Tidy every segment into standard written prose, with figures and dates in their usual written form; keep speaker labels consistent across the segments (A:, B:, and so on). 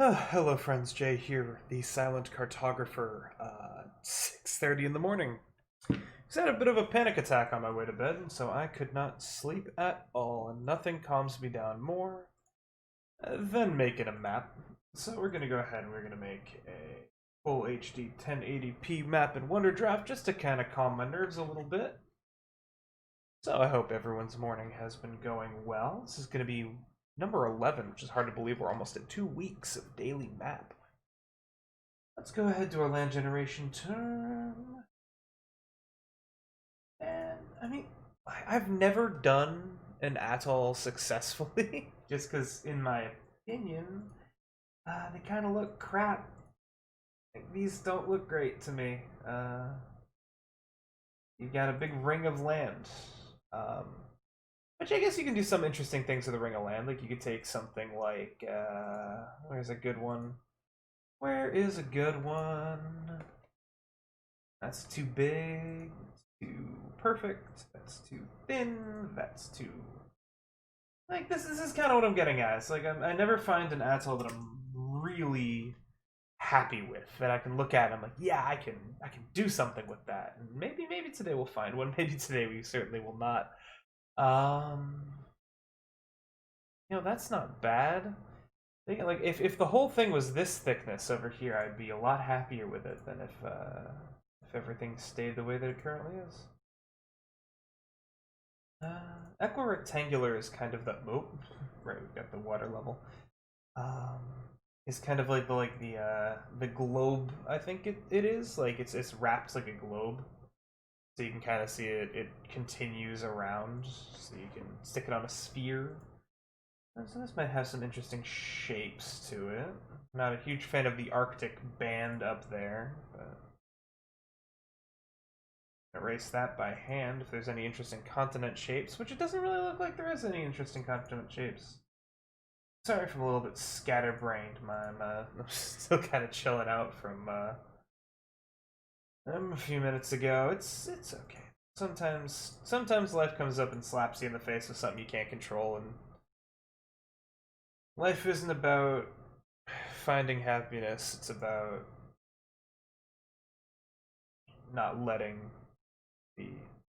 A: Hello, friends. Jay here, the silent cartographer. 6:30 in the morning. I had a bit of a panic attack on my way to bed, so I could not sleep at all, and nothing calms me down more than making a map. So we're gonna go ahead and we're gonna make a full HD 1080p map in WonderDraft just to kind of calm my nerves a little bit. So I hope everyone's morning has been going well. This is gonna be number 11, which is hard to believe we're almost at 2 weeks of daily map. Let's go ahead to our land generation turn. And, I mean, I've never done an atoll successfully, just because, in my opinion, they kind of look crap. Like, these don't look great to me. You got a big ring of land. Um, which I guess you can do some interesting things with a ring of land. Like, you could take something like, where's a good one? Where is a good one? That's too big, too perfect, that's too thin, that's too... Like, this is kind of what I'm getting at. It's like, I never find an atoll that I'm really happy with, that I can look at and I'm like, yeah, I can do something with that. And maybe today we'll find one. Maybe today we certainly will not. Um, that's not bad. Like, if the whole thing was this thickness over here, I'd be a lot happier with it than if everything stayed the way that it currently is. Equirectangular is kind of the right. We've got the water level. Um, is kind of like the globe. I think it is like it's wrapped like a globe, so you can kind of see it continues around, so you can stick it on a sphere. So this might have some interesting shapes to it. Not a huge fan of the Arctic band up there, but erase that by hand if there's any interesting continent shapes, which it doesn't really look like there is any interesting continent shapes. Sorry if I'm a little bit scatterbrained. I'm still kind of chilling out from a few minutes ago. It's okay. Sometimes life comes up and slaps you in the face with something you can't control, and life isn't about finding happiness. It's about not letting the...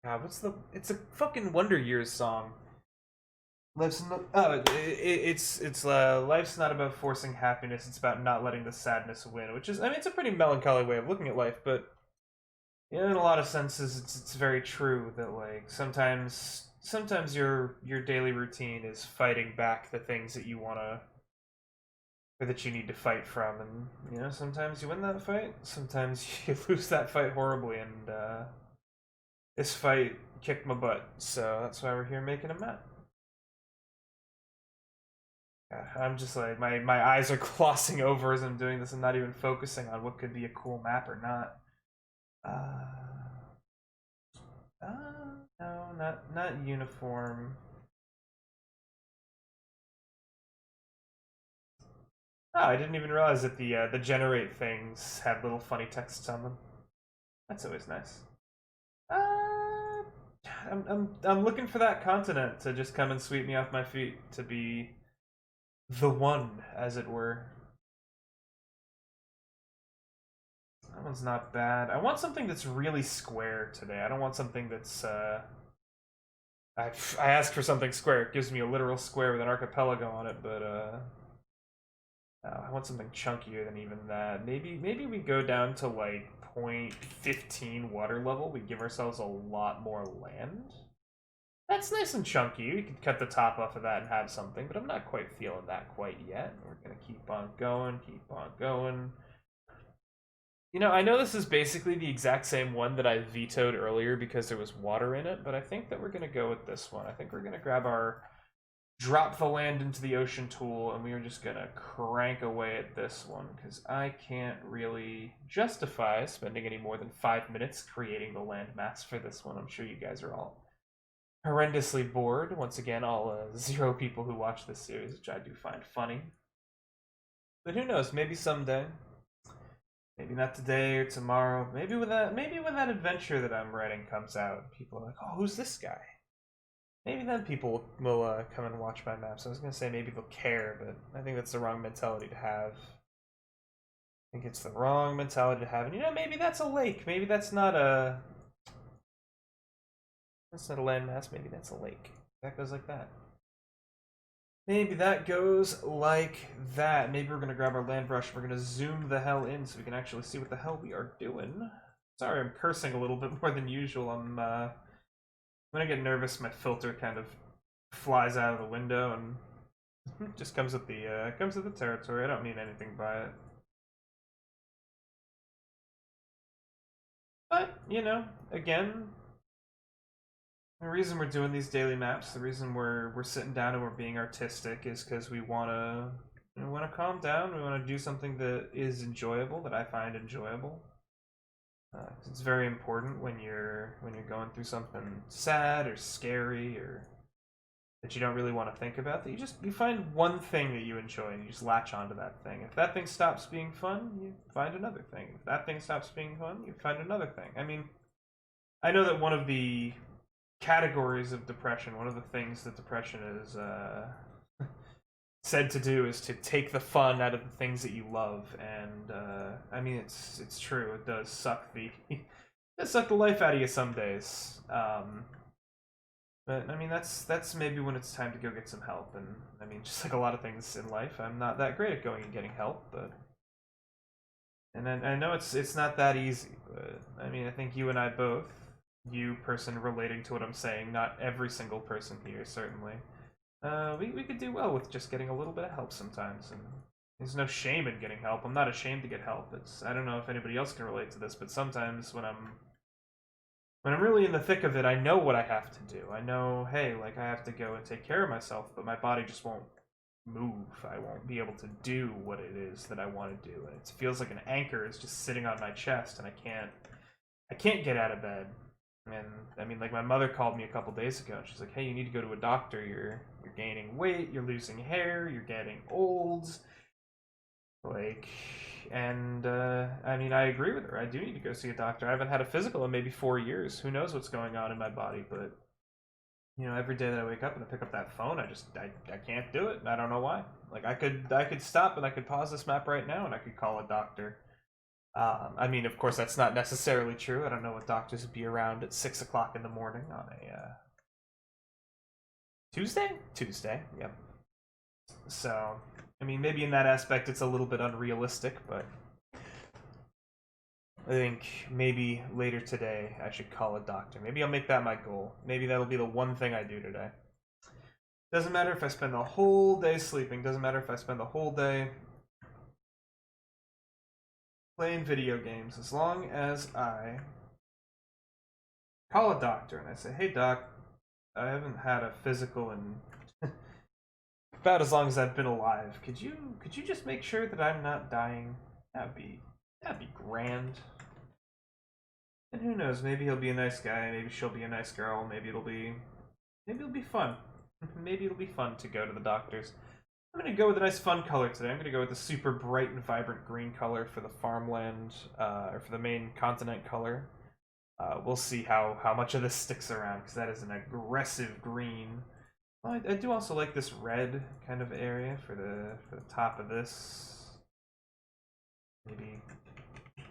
A: God, it's a fucking Wonder Years song. Life's not, life's not about forcing happiness. It's about not letting the sadness win, which is, I mean, it's a pretty melancholy way of looking at life, but in a lot of senses, it's very true that, like, sometimes your daily routine is fighting back the things that you wanna, or that you need to fight from, and sometimes you win that fight, sometimes you lose that fight horribly, and this fight kicked my butt, so that's why we're here making a map. I'm just like, my eyes are glossing over as I'm doing this. I'm not even focusing on what could be a cool map or not. No, not uniform. Oh, I didn't even realize that the generate things had little funny texts on them. That's always nice. I'm looking for that continent to just come and sweep me off my feet, to be the one, as it were. That one's not bad. I want something that's really square today. I don't want something that's I asked for something square. It gives me a literal square with an archipelago on it, but I want something chunkier than even that. Maybe we go down to like 0.15 water level. We give ourselves a lot more land. That's nice and chunky. We could cut the top off of that and have something, but I'm not quite feeling that quite yet. We're gonna keep on going, keep on going. I know this is basically the exact same one that I vetoed earlier because there was water in it, but I think that we're going to go with this one. I think we're going to grab our drop the land into the ocean tool, and we are just going to crank away at this one because I can't really justify spending any more than 5 minutes creating the land mass for this one. I'm sure you guys are all horrendously bored. Once again, all 0 people who watch this series, which I do find funny. But who knows, maybe someday. Maybe not today or tomorrow. Maybe when that adventure that I'm writing comes out, people are like, "Oh, who's this guy?" Maybe then people will come and watch my maps. I was gonna say maybe they'll care, but I think that's the wrong mentality to have. I think it's the wrong mentality to have. And you know, maybe that's a lake. Maybe that's not a... That's not a landmass. Maybe that's a lake. That goes like that. Maybe that goes like that. Maybe we're going to grab our land brush. We're going to zoom the hell in so we can actually see what the hell we are doing. Sorry, I'm cursing a little bit more than usual. When I get nervous, my filter kind of flies out of the window and just comes with the territory. I don't mean anything by it. But, you know, again, the reason we're doing these daily maps, the reason we're sitting down and we're being artistic is because we wanna calm down. We want to do something that is enjoyable, that I find enjoyable. It's very important when you're going through something sad or scary or that you don't really want to think about, that you find one thing that you enjoy and you just latch onto that thing. If that thing stops being fun, you find another thing. If that thing stops being fun, you find another thing. I mean, I know that one of the categories of depression, one of the things that depression is said to do is to take the fun out of the things that you love, and I mean it's true. It does suck the it does suck the life out of you some days. But I mean that's maybe when it's time to go get some help. And I mean, just like a lot of things in life, I'm not that great at going and getting help, but and I know it's not that easy. But I mean, I think you and I both, you person relating to what I'm saying, not every single person here certainly. We could do well with just getting a little bit of help sometimes, and there's no shame in getting help. I'm not ashamed to get help. I don't know if anybody else can relate to this, but sometimes when I'm really in the thick of it, I know what I have to do. I know, hey, like I have to go and take care of myself, but my body just won't move. I won't be able to do what it is that I want to do, and it feels like an anchor is just sitting on my chest, and I can't get out of bed. And I mean, like my mother called me a couple days ago, and she's like, "Hey, you need to go to a doctor. You're gaining weight. You're losing hair. You're getting old." Like, and I mean, I agree with her. I do need to go see a doctor. I haven't had a physical in maybe 4 years. Who knows what's going on in my body? But you know, every day that I wake up and I pick up that phone, I can't do it, and I don't know why. Like I could stop and I could pause this map right now and I could call a doctor. I mean, of course, that's not necessarily true. I don't know what doctors would be around at 6 o'clock in the morning on a Tuesday. Tuesday, yep. So, I mean, maybe in that aspect, it's a little bit unrealistic, but I think maybe later today I should call a doctor. Maybe I'll make that my goal. Maybe that'll be the one thing I do today. Doesn't matter if I spend the whole day sleeping. Doesn't matter if I spend the whole day playing video games, as long as I call a doctor and I say, "Hey doc, I haven't had a physical in about as long as I've been alive. Could you just make sure that I'm not dying?" That'd be grand. And who knows, maybe he'll be a nice guy, maybe she'll be a nice girl, maybe it'll be fun. Maybe it'll be fun to go to the doctors. I'm going to go with a nice fun color today. I'm going to go with the super bright and vibrant green color for the farmland, or for the main continent color. We'll see how much of this sticks around, because that is an aggressive green. Well, I do also like this red kind of area for the top of this. Maybe.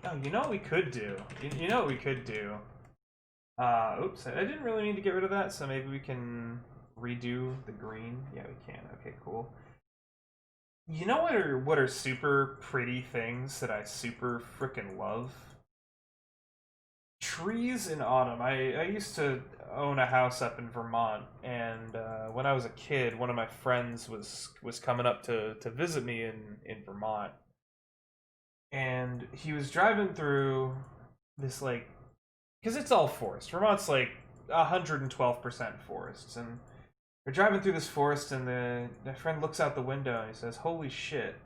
A: Oh, you know what we could do? You know what we could do? Oops, I didn't really need to get rid of that, so maybe we can redo the green. Yeah, we can. Okay, cool. You know what are super pretty things that I super frickin' love? Trees in autumn. I used to own a house up in Vermont, and when I was a kid, one of my friends was coming up to visit me in Vermont, and he was driving through this, like, because it's all forest. Vermont's like 112% forests, and we're driving through this forest, and the friend looks out the window and he says, "Holy shit.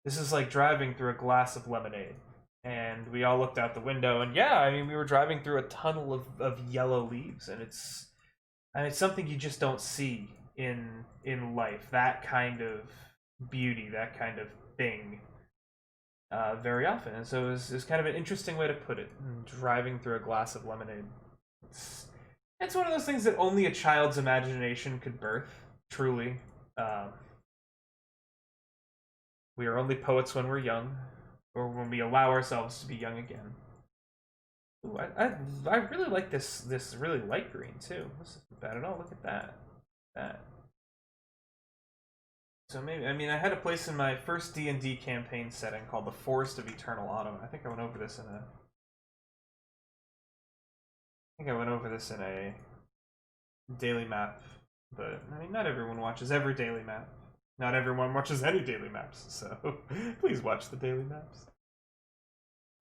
A: This is like driving through a glass of lemonade." And we all looked out the window, and yeah, I mean, we were driving through a tunnel of yellow leaves, and it's something you just don't see in life. That kind of beauty, that kind of thing, very often. And so it was kind of an interesting way to put it. Driving through a glass of lemonade. It's one of those things that only a child's imagination could birth, truly. Um, we are only poets when we're young, or when we allow ourselves to be young again. Ooh, I really like this really light green too. This isn't bad at all. Look at that. That. So maybe, I mean, I had a place in my first D&D campaign setting called the Forest of Eternal Autumn. I think I went over this in a. I think I went over this in a daily map, but I mean, not everyone watches every daily map. Not everyone watches any daily maps, so please watch the daily maps.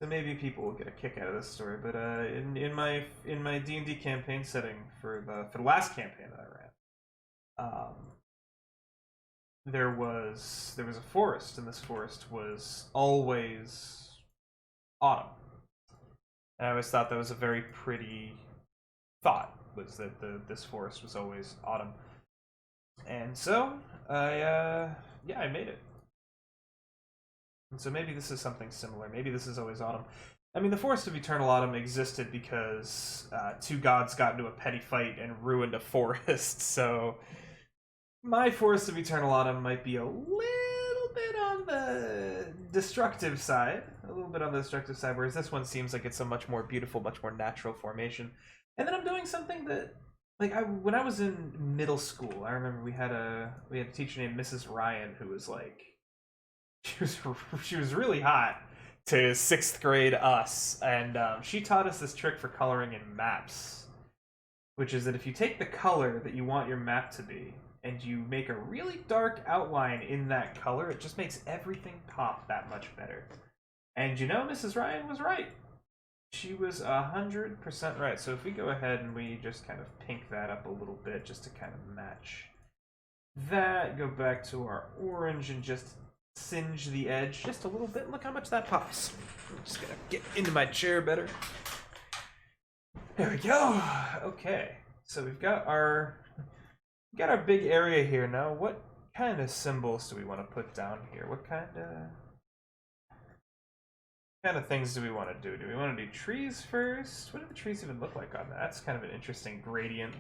A: So maybe people will get a kick out of this story. But in my D&D campaign setting for the last campaign that I ran, there was a forest, and this forest was always autumn. And I always thought that was a very pretty thought, was that this forest was always autumn. And so I made it. And so maybe this is something similar. Maybe this is always autumn. I mean, the Forest of Eternal Autumn existed because two gods got into a petty fight and ruined a forest. So my Forest of Eternal Autumn might be a little bit on the destructive side. A little bit on the destructive side, whereas this one seems like it's a much more beautiful, much more natural formation. And then I'm doing something that, like, when I was in middle school, I remember we had a teacher named Mrs. Ryan who was like, she was really hot to sixth grade us, and she taught us this trick for coloring in maps, which is that if you take the color that you want your map to be and you make a really dark outline in that color, it just makes everything pop that much better. And you know, Mrs. Ryan was right. She was 100% right. So if we go ahead and we just kind of pink that up a little bit just to kind of match that, go back to our orange and just singe the edge just a little bit. Look how much that pops. I'm just gonna get into my chair better. There we go. Okay, so we've got our big area here now. What kind of symbols do we want to put down here? What kind of things do we want to do? Do we want to do trees first? What do the trees even look like on that? That's kind of an interesting gradient,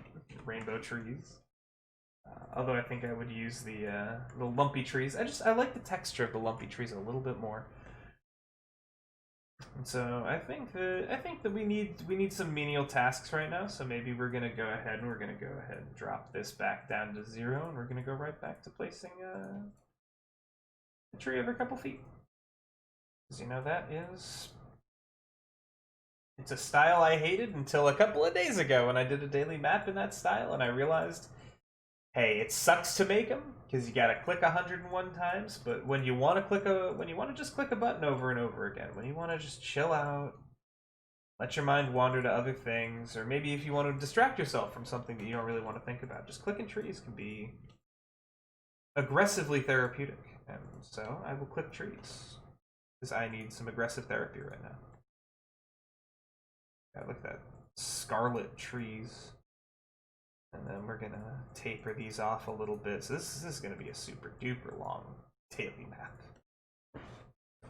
A: rainbow trees. Although I think I would use the lumpy trees. I like the texture of the lumpy trees a little bit more. And so I think that we need some menial tasks right now. So maybe we're gonna go ahead and drop this back down to 0, and we're gonna go right back to placing a tree every couple feet. Because you know it's a style I hated until a couple of days ago when I did a daily map in that style, and I realized, hey, it sucks to make them because you gotta click 101 times. But when you want to just click a button over and over again, when you want to just chill out, let your mind wander to other things, or maybe if you want to distract yourself from something that you don't really want to think about, just clicking trees can be aggressively therapeutic. And so I will click trees because I need some aggressive therapy right now. Yeah, look at that scarlet trees. And then we're gonna taper these off a little bit. So this is gonna be a super duper long daily map.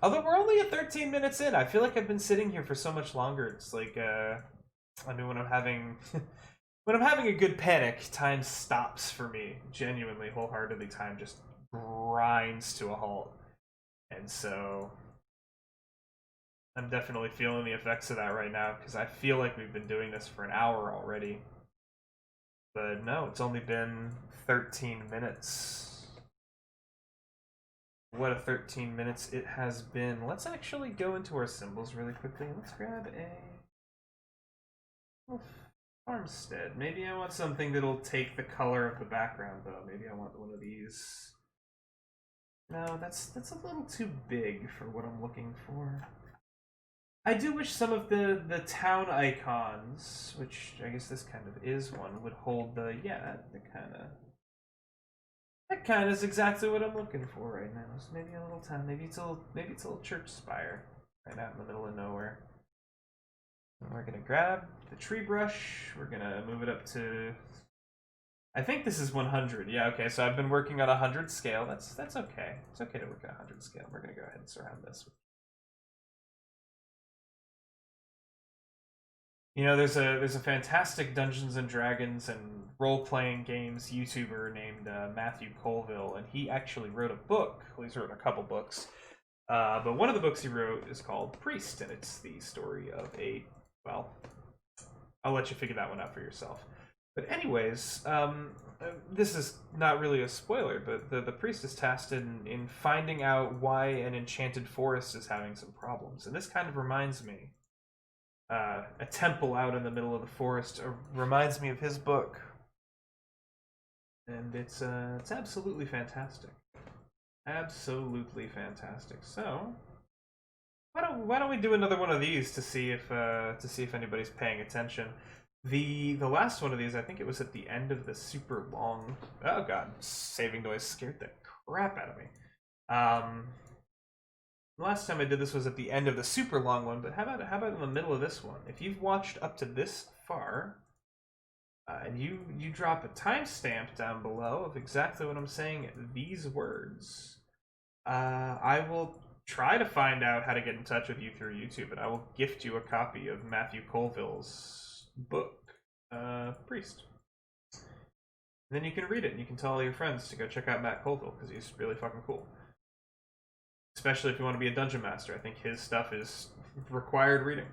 A: Although we're only at 13 minutes in, I feel like I've been sitting here for so much longer. It's like, I mean, when I'm having a good panic, time stops for me. Genuinely, wholeheartedly, time just grinds to a halt. And so I'm definitely feeling the effects of that right now because I feel like we've been doing this for an hour already. But no, it's only been 13 minutes. What a 13 minutes it has been. Let's actually go into our symbols really quickly. Let's grab a farmstead. Maybe I want something that'll take the color of the background, though. Maybe I want one of these. No, that's a little too big for what I'm looking for. I do wish some of the town icons, which I guess this kind of is one, would hold the that kind of is exactly what I'm looking for right now. So maybe a little town, maybe it's a little church spire right out in the middle of nowhere. And we're gonna grab the tree brush. We're gonna move it up to. I think this is 100. Yeah, okay. So I've been working on 100 scale. That's okay. It's okay to work at 100 scale. We're gonna go ahead and surround this with You know, there's a fantastic Dungeons and Dragons and role playing games YouTuber named Matthew Colville, and he actually wrote a book. Well, he's written a couple books, but one of the books he wrote is called Priest, and it's the story of a, well, I'll let you figure that one out for yourself. But anyways, this is not really a spoiler, but the priest is tasked in finding out why an enchanted forest is having some problems, and this kind of reminds me. A temple out in the middle of the forest reminds me of his book, and it's absolutely fantastic, absolutely fantastic. So why don't we do another one of these to see if anybody's paying attention. The last one of these, I think it was at the end of the super long. Oh god, saving noise scared the crap out of me. The last time I did this was at the end of the super long one, but how about in the middle of this one? If you've watched up to this far, and you drop a timestamp down below of exactly what I'm saying, these words, I will try to find out how to get in touch with you through YouTube, and I will gift you a copy of Matthew Colville's book, Priest. And then you can read it, and you can tell all your friends to go check out Matt Colville, because he's really fucking cool. Especially if you want to be a dungeon master. I think his stuff is required reading.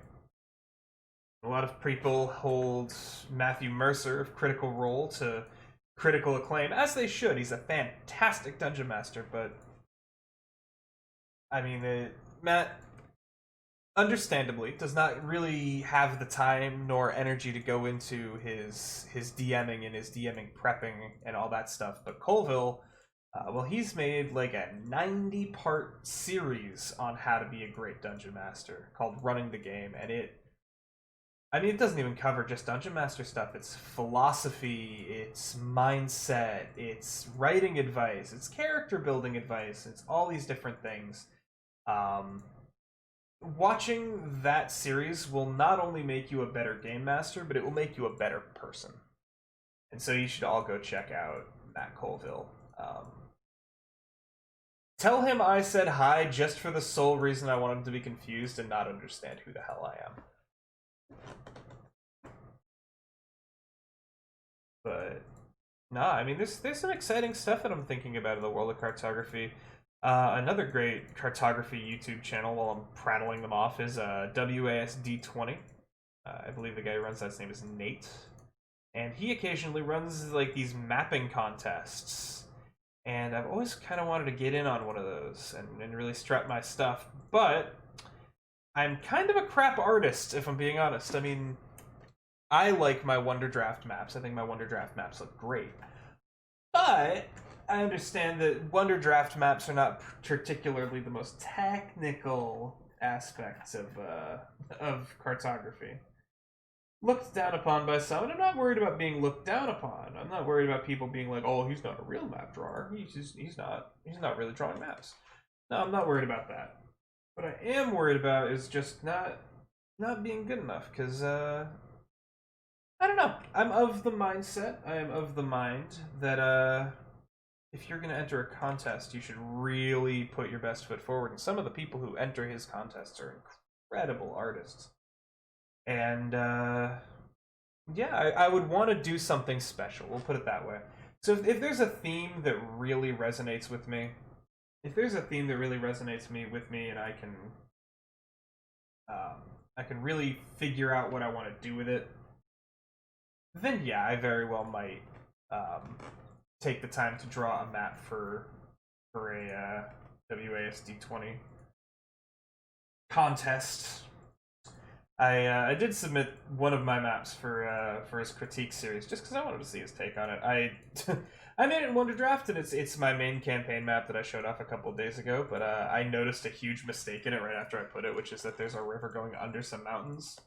A: A lot of people hold Matthew Mercer of Critical Role to critical acclaim, as they should. He's a fantastic dungeon master, but I mean, Matt, understandably, does not really have the time nor energy to go into his DMing and his DMing prepping and all that stuff. But Colville, well, he's made like a 90-part series on how to be a great dungeon master called Running the Game, and it doesn't even cover just dungeon master stuff. It's philosophy, it's mindset, it's writing advice, it's character building advice, it's all these different things. Watching that series will not only make you a better game master, but it will make you a better person. And so you should all go check out Matt Colville. Tell him I said hi just for the sole reason I want him to be confused and not understand who the hell I am. But nah, I mean, there's some exciting stuff that I'm thinking about in the world of cartography. Another great cartography YouTube channel, while I'm prattling them off, is WASD20. I believe the guy who runs that's name is Nate, and he occasionally runs like these mapping contests. And I've always kind of wanted to get in on one of those and really strut my stuff, but I'm kind of a crap artist, if I'm being honest. I mean, I like my Wonder Draft maps. I think my Wonder Draft maps look great. But I understand that Wonder Draft maps are not particularly the most technical aspects of cartography. Looked down upon by some, and I'm not worried about being looked down upon. I'm not worried about people being like, "Oh, he's not a real map drawer. He's not really drawing maps." No, I'm not worried about that. What I am worried about is just not being good enough, because I don't know. I'm of the mindset. I am of the mind that if you're going to enter a contest, you should really put your best foot forward. And some of the people who enter his contests are incredible artists. And yeah, I would want to do something special. We'll put it that way. So if there's a theme that really resonates with me, and I can really figure out what I want to do with it, then yeah, I very well might take the time to draw a map for a WASD20 contest. I did submit one of my maps for his critique series just because I wanted to see his take on it. I made it in Wonder Draft, and it's my main campaign map that I showed off a couple of days ago. But I noticed a huge mistake in it right after I put it, which is that there's a river going under some mountains,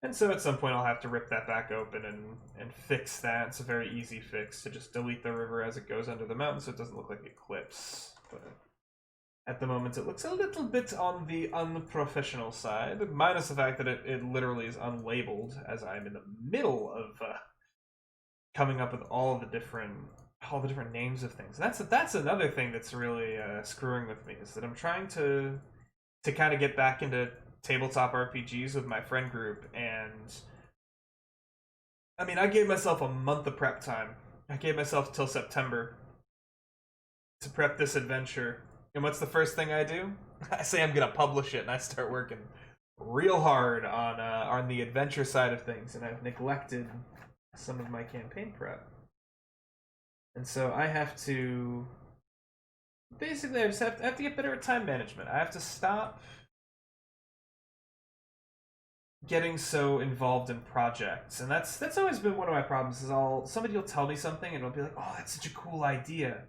A: and so at some point I'll have to rip that back open and fix that. It's a very easy fix to just delete the river as it goes under the mountain, so it doesn't look like it clips. But at the moment, it looks a little bit on the unprofessional side, minus the fact that it literally is unlabeled, as I'm in the middle of coming up with all the different names of things. That's another thing that's really screwing with me, is that I'm trying to kind of get back into tabletop RPGs with my friend group, and I mean, I gave myself a month of prep time. I gave myself till September to prep this adventure. And what's the first thing I do? I say I'm gonna publish it, and I start working real hard on the adventure side of things, and I've neglected some of my campaign prep. And so I have to basically I have to get better at time management. I have to stop getting so involved in projects, and that's always been one of my problems. Is somebody will tell me something and it'll be like, oh, that's such a cool idea.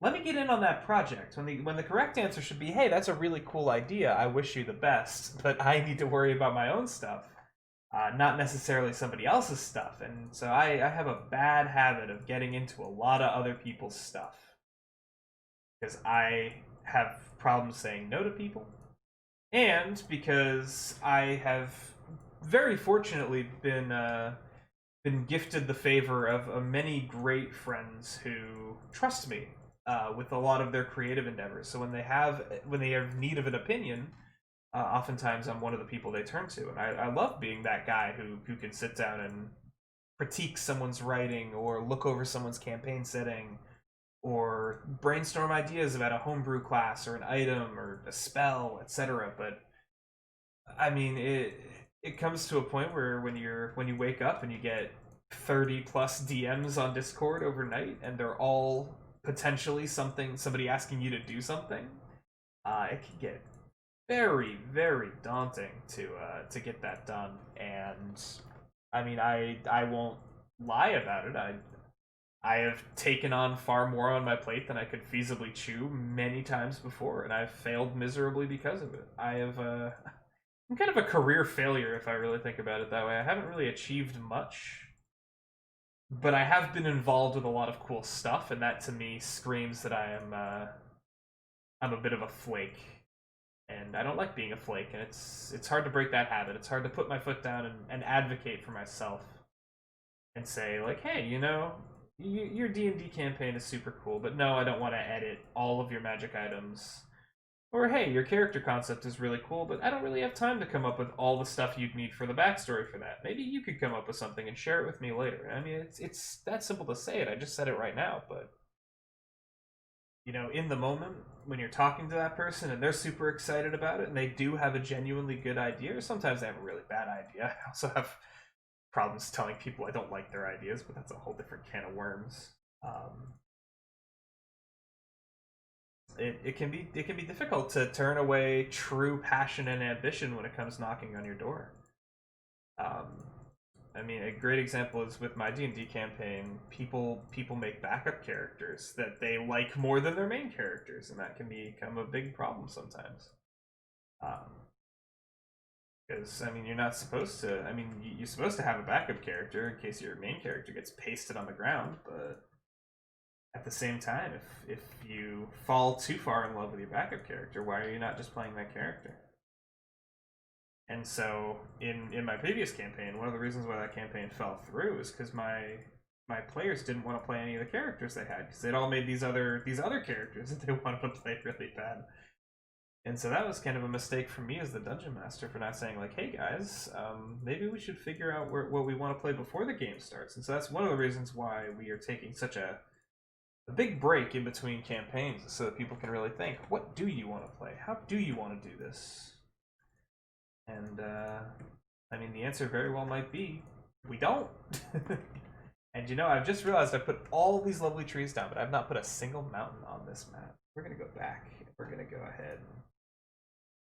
A: Let me get in on that project. When the correct answer should be, hey, that's a really cool idea. I wish you the best, but I need to worry about my own stuff, not necessarily somebody else's stuff. And so I have a bad habit of getting into a lot of other people's stuff because I have problems saying no to people, and because I have very fortunately been gifted the favor of many great friends who trust me with a lot of their creative endeavors. So when they have need of an opinion, oftentimes I'm one of the people they turn to, and I love being that guy who can sit down and critique someone's writing or look over someone's campaign setting or brainstorm ideas about a homebrew class or an item or a spell, etc. But I mean, it comes to a point where when you wake up and you get 30 plus DMs on Discord overnight, and they're all potentially somebody asking you to do something, it can get very, very daunting to get that done. And I mean, I won't lie about it. I have taken on far more on my plate than I could feasibly chew many times before, and I've failed miserably because of it. I'm kind of a career failure if I really think about it that way. I haven't really achieved much, but I have been involved with a lot of cool stuff, and that to me screams that I'm a bit of a flake, and I don't like being a flake. And it's hard to break that habit. It's hard to put my foot down and advocate for myself and say like, hey, your D&D campaign is super cool, but no, I don't want to edit all of your magic items. Or hey, your character concept is really cool, but I don't really have time to come up with all the stuff you'd need for the backstory for that. Maybe you could come up with something and share it with me later. I mean, it's that simple to say it. I just said it right now, but in the moment when you're talking to that person and they're super excited about it and they do have a genuinely good idea, or sometimes they have a really bad idea. I also have problems telling people I don't like their ideas, but that's a whole different can of worms. It can be difficult to turn away true passion and ambition when it comes knocking on your door. I mean, a great example is with my D&D campaign. People make backup characters that they like more than their main characters, and that can become a big problem sometimes. Because I mean, you're not supposed to. I mean, you're supposed to have a backup character in case your main character gets pasted on the ground, but at the same time, if you fall too far in love with your backup character, why are you not just playing that character? And so in my previous campaign, one of the reasons why that campaign fell through is because my players didn't want to play any of the characters they had, because they'd all made these other characters that they wanted to play really bad. And so that was kind of a mistake for me as the dungeon master for not saying like, hey guys, maybe we should figure out what we want to play before the game starts. And so that's one of the reasons why we are taking such a big break in between campaigns, so that people can really think, what do you want to play? How do you want to do this? And I mean, the answer very well might be, we don't. And I've just realized I put all these lovely trees down, but I've not put a single mountain on this map. We're gonna go back. We're gonna go ahead.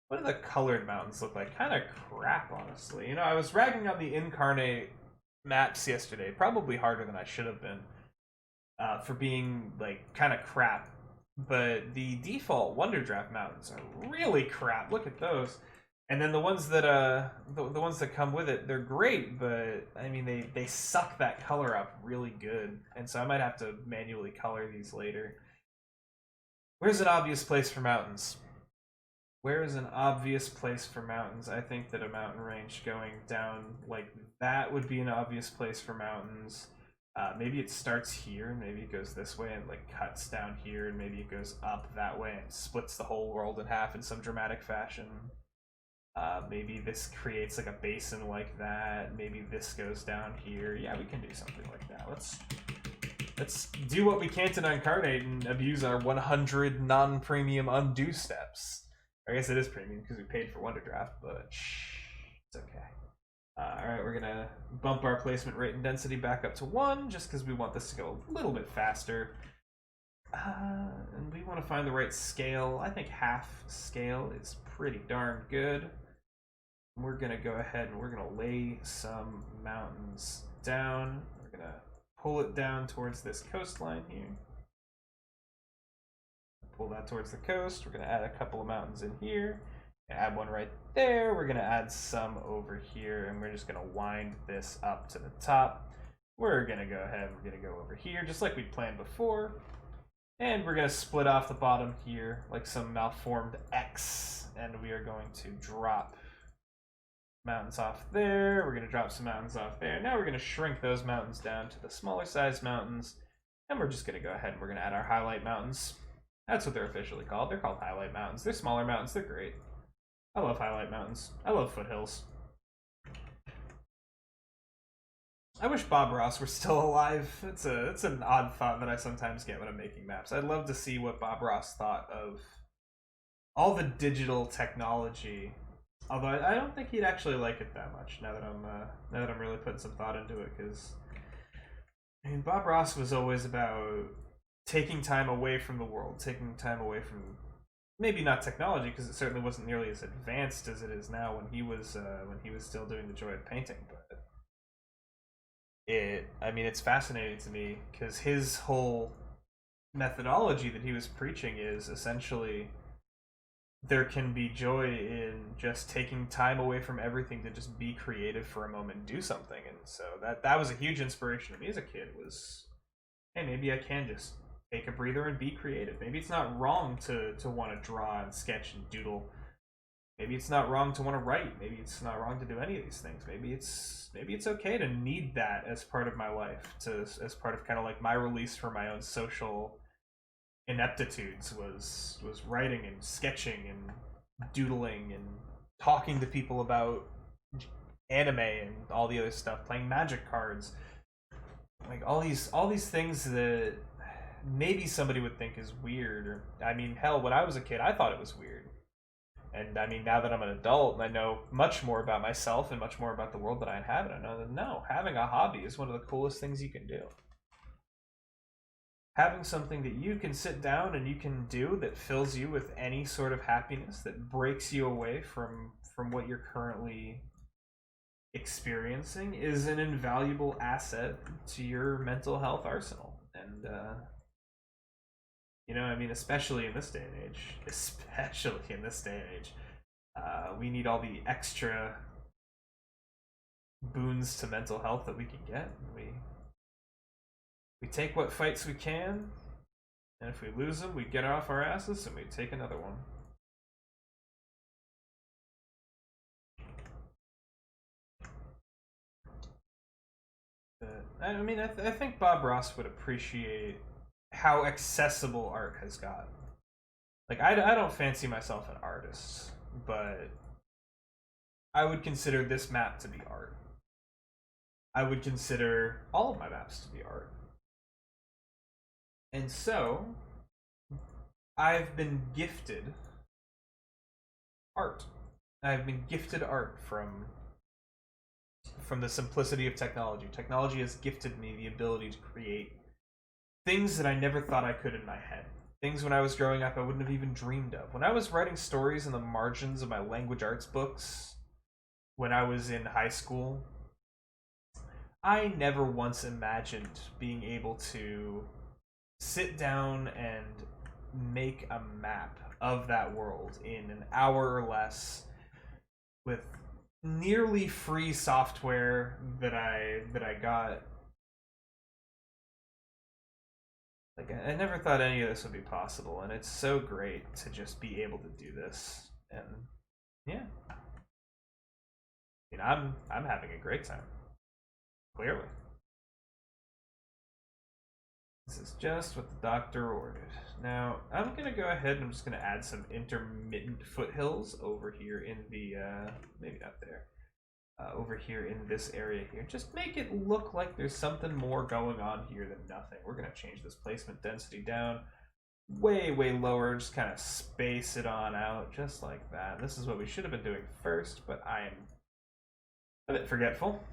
A: What do the colored mountains look like? Kind of crap, honestly. I was ragging on the Incarnate maps yesterday, probably harder than I should have been, for being like kind of crap. But the default Wonderdraft mountains are really crap. Look at those. And then the ones that the ones that come with it, they're great, but I mean they suck that color up really good. And so I might have to manually color these later. Where's an obvious place for mountains? Where is an obvious place for mountains? I think that a mountain range going down like that would be an obvious place for mountains. Maybe it starts here, maybe it goes this way and like cuts down here, and maybe it goes up that way and splits the whole world in half in some dramatic fashion. Maybe this creates like a basin like that. Maybe this goes down here. Yeah, we can do something like that. Let's do what we can to non-carnate and abuse our 100 non-premium undo steps. I guess it is premium because we paid for Wonder Draft, but it's okay. Alright, we're gonna bump our placement rate and density back up to 1, just because we want this to go a little bit faster. And we want to find the right scale. I think half scale is pretty darn good. We're gonna go ahead and we're gonna lay some mountains down. We're gonna pull it down towards this coastline here. Pull that towards the coast. We're gonna add a couple of mountains in here. Add one right there. We're gonna add some over here, and we're just gonna wind this up to the top. We're gonna go ahead. We're gonna go over here, just like we planned before, and we're gonna split off the bottom here like some malformed X, and we are going to drop mountains off there. We're gonna drop some mountains off there. Now we're gonna shrink those mountains down to the smaller size mountains, and we're just gonna go ahead and we're gonna add our highlight mountains. That's what they're officially called. They're called highlight mountains. They're smaller mountains. They're great. I love highlight mountains. I love foothills. I wish Bob Ross were still alive. It's an odd thought that I sometimes get when I'm making maps. I'd love to see what Bob Ross thought of all the digital technology. Although I don't think he'd actually like it that much. Now that I'm really putting some thought into it, because I mean, Bob Ross was always about taking time away from the world, taking time away from maybe not technology, because it certainly wasn't nearly as advanced as it is now when he was still doing the joy of painting. But it's fascinating to me because his whole methodology that he was preaching is essentially there can be joy in just taking time away from everything to just be creative for a moment and do something. And so that was a huge inspiration to me as a kid. Was, hey, maybe I can just take a breather and be creative. Maybe it's not wrong to want to draw and sketch and doodle. Maybe it's not wrong to want to write. Maybe it's not wrong to do any of these things. Maybe it's okay to need that as part of my life, as part of kind of like my release for my own social ineptitudes was writing and sketching and doodling and talking to people about anime and all the other stuff, playing magic cards, like all these things that maybe somebody would think is weird. Or I mean, hell, when I was a kid I thought it was weird, and I mean, now that I'm an adult and I know much more about myself and much more about the world that I inhabit, I know that no, having a hobby is one of the coolest things you can do. Having something that you can sit down and you can do that fills you with any sort of happiness, that breaks you away from what you're currently experiencing, is an invaluable asset to your mental health arsenal. And I mean, especially in this day and age, we need all the extra boons to mental health that we can get. We take what fights we can, and if we lose them, we get off our asses and we take another one. I mean, I think Bob Ross would appreciate how accessible art has gotten. Like, I don't fancy myself an artist, but I would consider this map to be art. I would consider all of my maps to be art. And so, I've been gifted art. I've been gifted art from the simplicity of technology. Technology has gifted me the ability to create things that I never thought I could in my head. Things when I was growing up I wouldn't have even dreamed of. When I was writing stories in the margins of my language arts books when I was in high school, I never once imagined being able to sit down and make a map of that world in an hour or less with nearly free software that I got. Like, I never thought any of this would be possible, and it's so great to just be able to do this. And yeah, I mean, I'm having a great time, clearly. This is just what the doctor ordered. Now, I'm going to go ahead and I'm just going to add some intermittent foothills over here in the, maybe not there, over here in this area here. Just make it look like there's something more going on here than nothing. We're going to change this placement density down way, way lower, just kind of space it on out, just like that. This is what we should have been doing first, but I am a bit forgetful.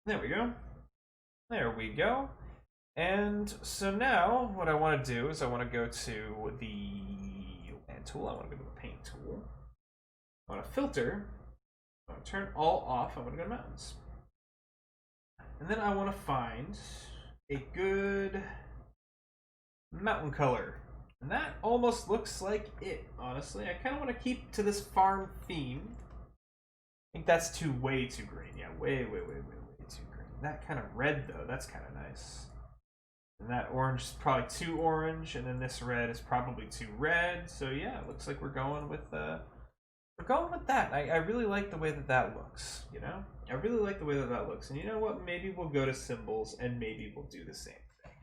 A: There we go. There we go. And so now what I want to do is I want to go to the land tool. I want to go to the paint tool. I want to filter. I want to turn all off. I want to go to mountains. And then I want to find a good mountain color. And that almost looks like it, honestly. I kind of want to keep to this farm theme. I think that's way too green. Yeah, way too green. That kind of red, though, that's kind of nice. And that orange is probably too orange, and then this red is probably too red. So yeah, it looks like we're going with that. I really like the way that looks, you know? I really like the way that looks. And you know what? Maybe we'll go to symbols, and maybe we'll do the same thing.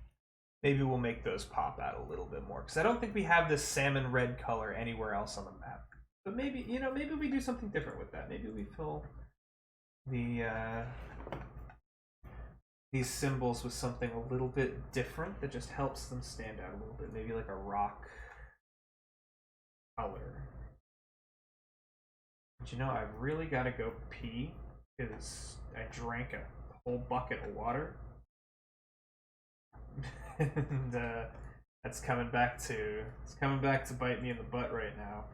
A: Maybe we'll make those pop out a little bit more, because I don't think we have this salmon red color anywhere else on the map. But maybe, you know, maybe we do something different with that. Maybe we fill the these symbols with something a little bit different that just helps them stand out a little bit. Maybe like a rock color. But you know, I've really got to go pee because I drank a whole bucket of water. And that's coming back to bite me in the butt right now.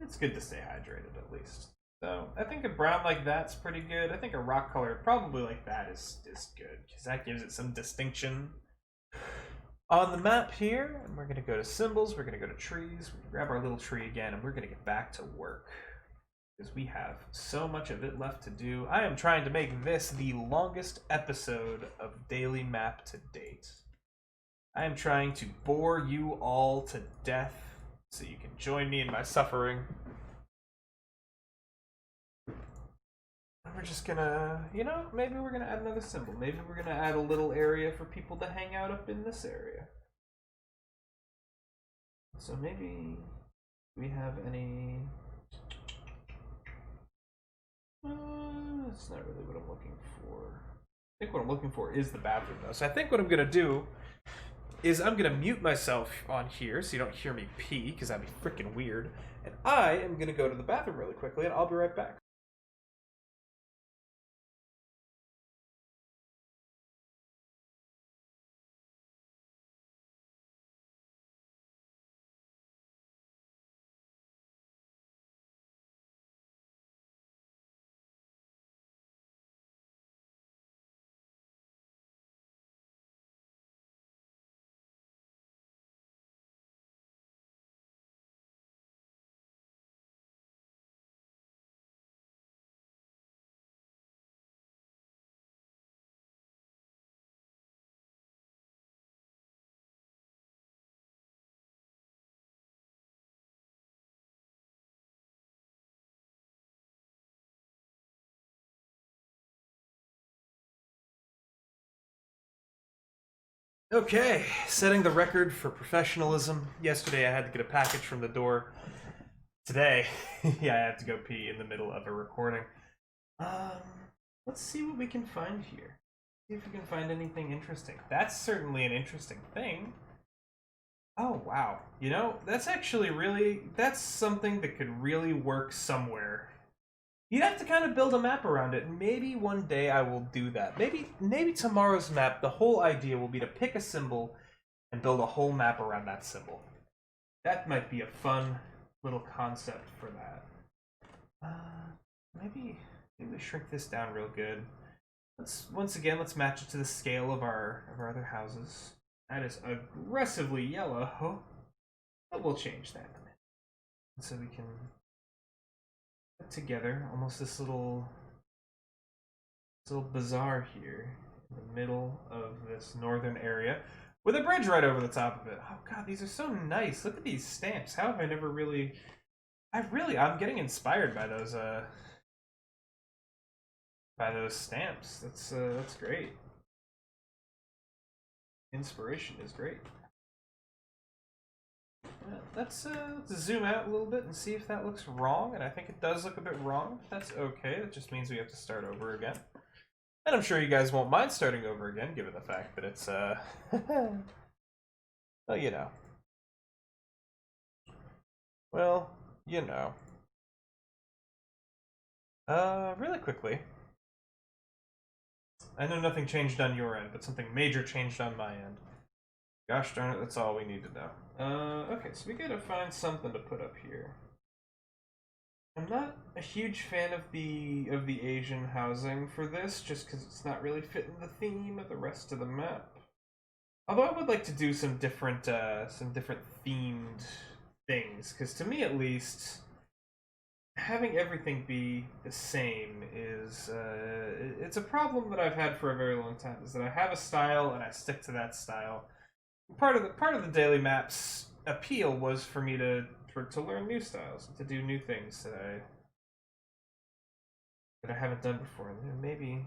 A: It's good to stay hydrated at least. So I think a brown like that's pretty good. I think a rock color probably like that is good because that gives it some distinction on the map here. And we're going to go to symbols. We're going to go to trees. We can grab our little tree again, and we're going to get back to work because we have so much of it left to do. I am trying to make this the longest episode of Daily Map to date. I am trying to bore you all to death so you can join me in my suffering. We're just gonna, you know, maybe we're gonna add another symbol. Maybe we're gonna add a little area for people to hang out up in this area. So maybe we have any... that's not really what I'm looking for. I think what I'm looking for is the bathroom, though. So I think what I'm gonna do is I'm gonna mute myself on here so you don't hear me pee, because that'd be freaking weird. And I am gonna go to the bathroom really quickly, and I'll be right back. Okay, setting the record for professionalism. Yesterday I had to get a package from the door. Today, yeah, I have to go pee in the middle of a recording. Let's see what we can find here. See if we can find anything interesting. That's certainly an interesting thing. Oh, wow. You know, that's actually really... that's something that could really work somewhere. You'd have to kind of build a map around it. Maybe one day I will do that. Maybe tomorrow's map, the whole idea will be to pick a symbol and build a whole map around that symbol. That might be a fun little concept for that. Maybe shrink this down real good. Once again, let's match it to the scale of our other houses. That is aggressively yellow, but we'll change that in a minute. So we can put together almost this little bazaar here in the middle of this northern area with a bridge right over the top of it. Oh god, these are so nice. Look at these stamps. How have I never really... I'm getting inspired by those stamps. That's great. Inspiration is great. Let's zoom out a little bit and see if that looks wrong, and I think it does look a bit wrong. That's okay, that just means we have to start over again. And I'm sure you guys won't mind starting over again, given the fact that it's, well, you know. Well, you know. Really quickly. I know nothing changed on your end, but something major changed on my end. Gosh darn it, that's all we need to know. Okay, so we gotta find something to put up here. I'm not a huge fan of the Asian housing for this, just because it's not really fitting the theme of the rest of the map. Although I would like to do some different themed things, because to me at least, having everything be the same is it's a problem that I've had for a very long time. Is that I have a style and I stick to that style. Part of the daily map's appeal was for me to learn new styles, to do new things that I haven't done before. And maybe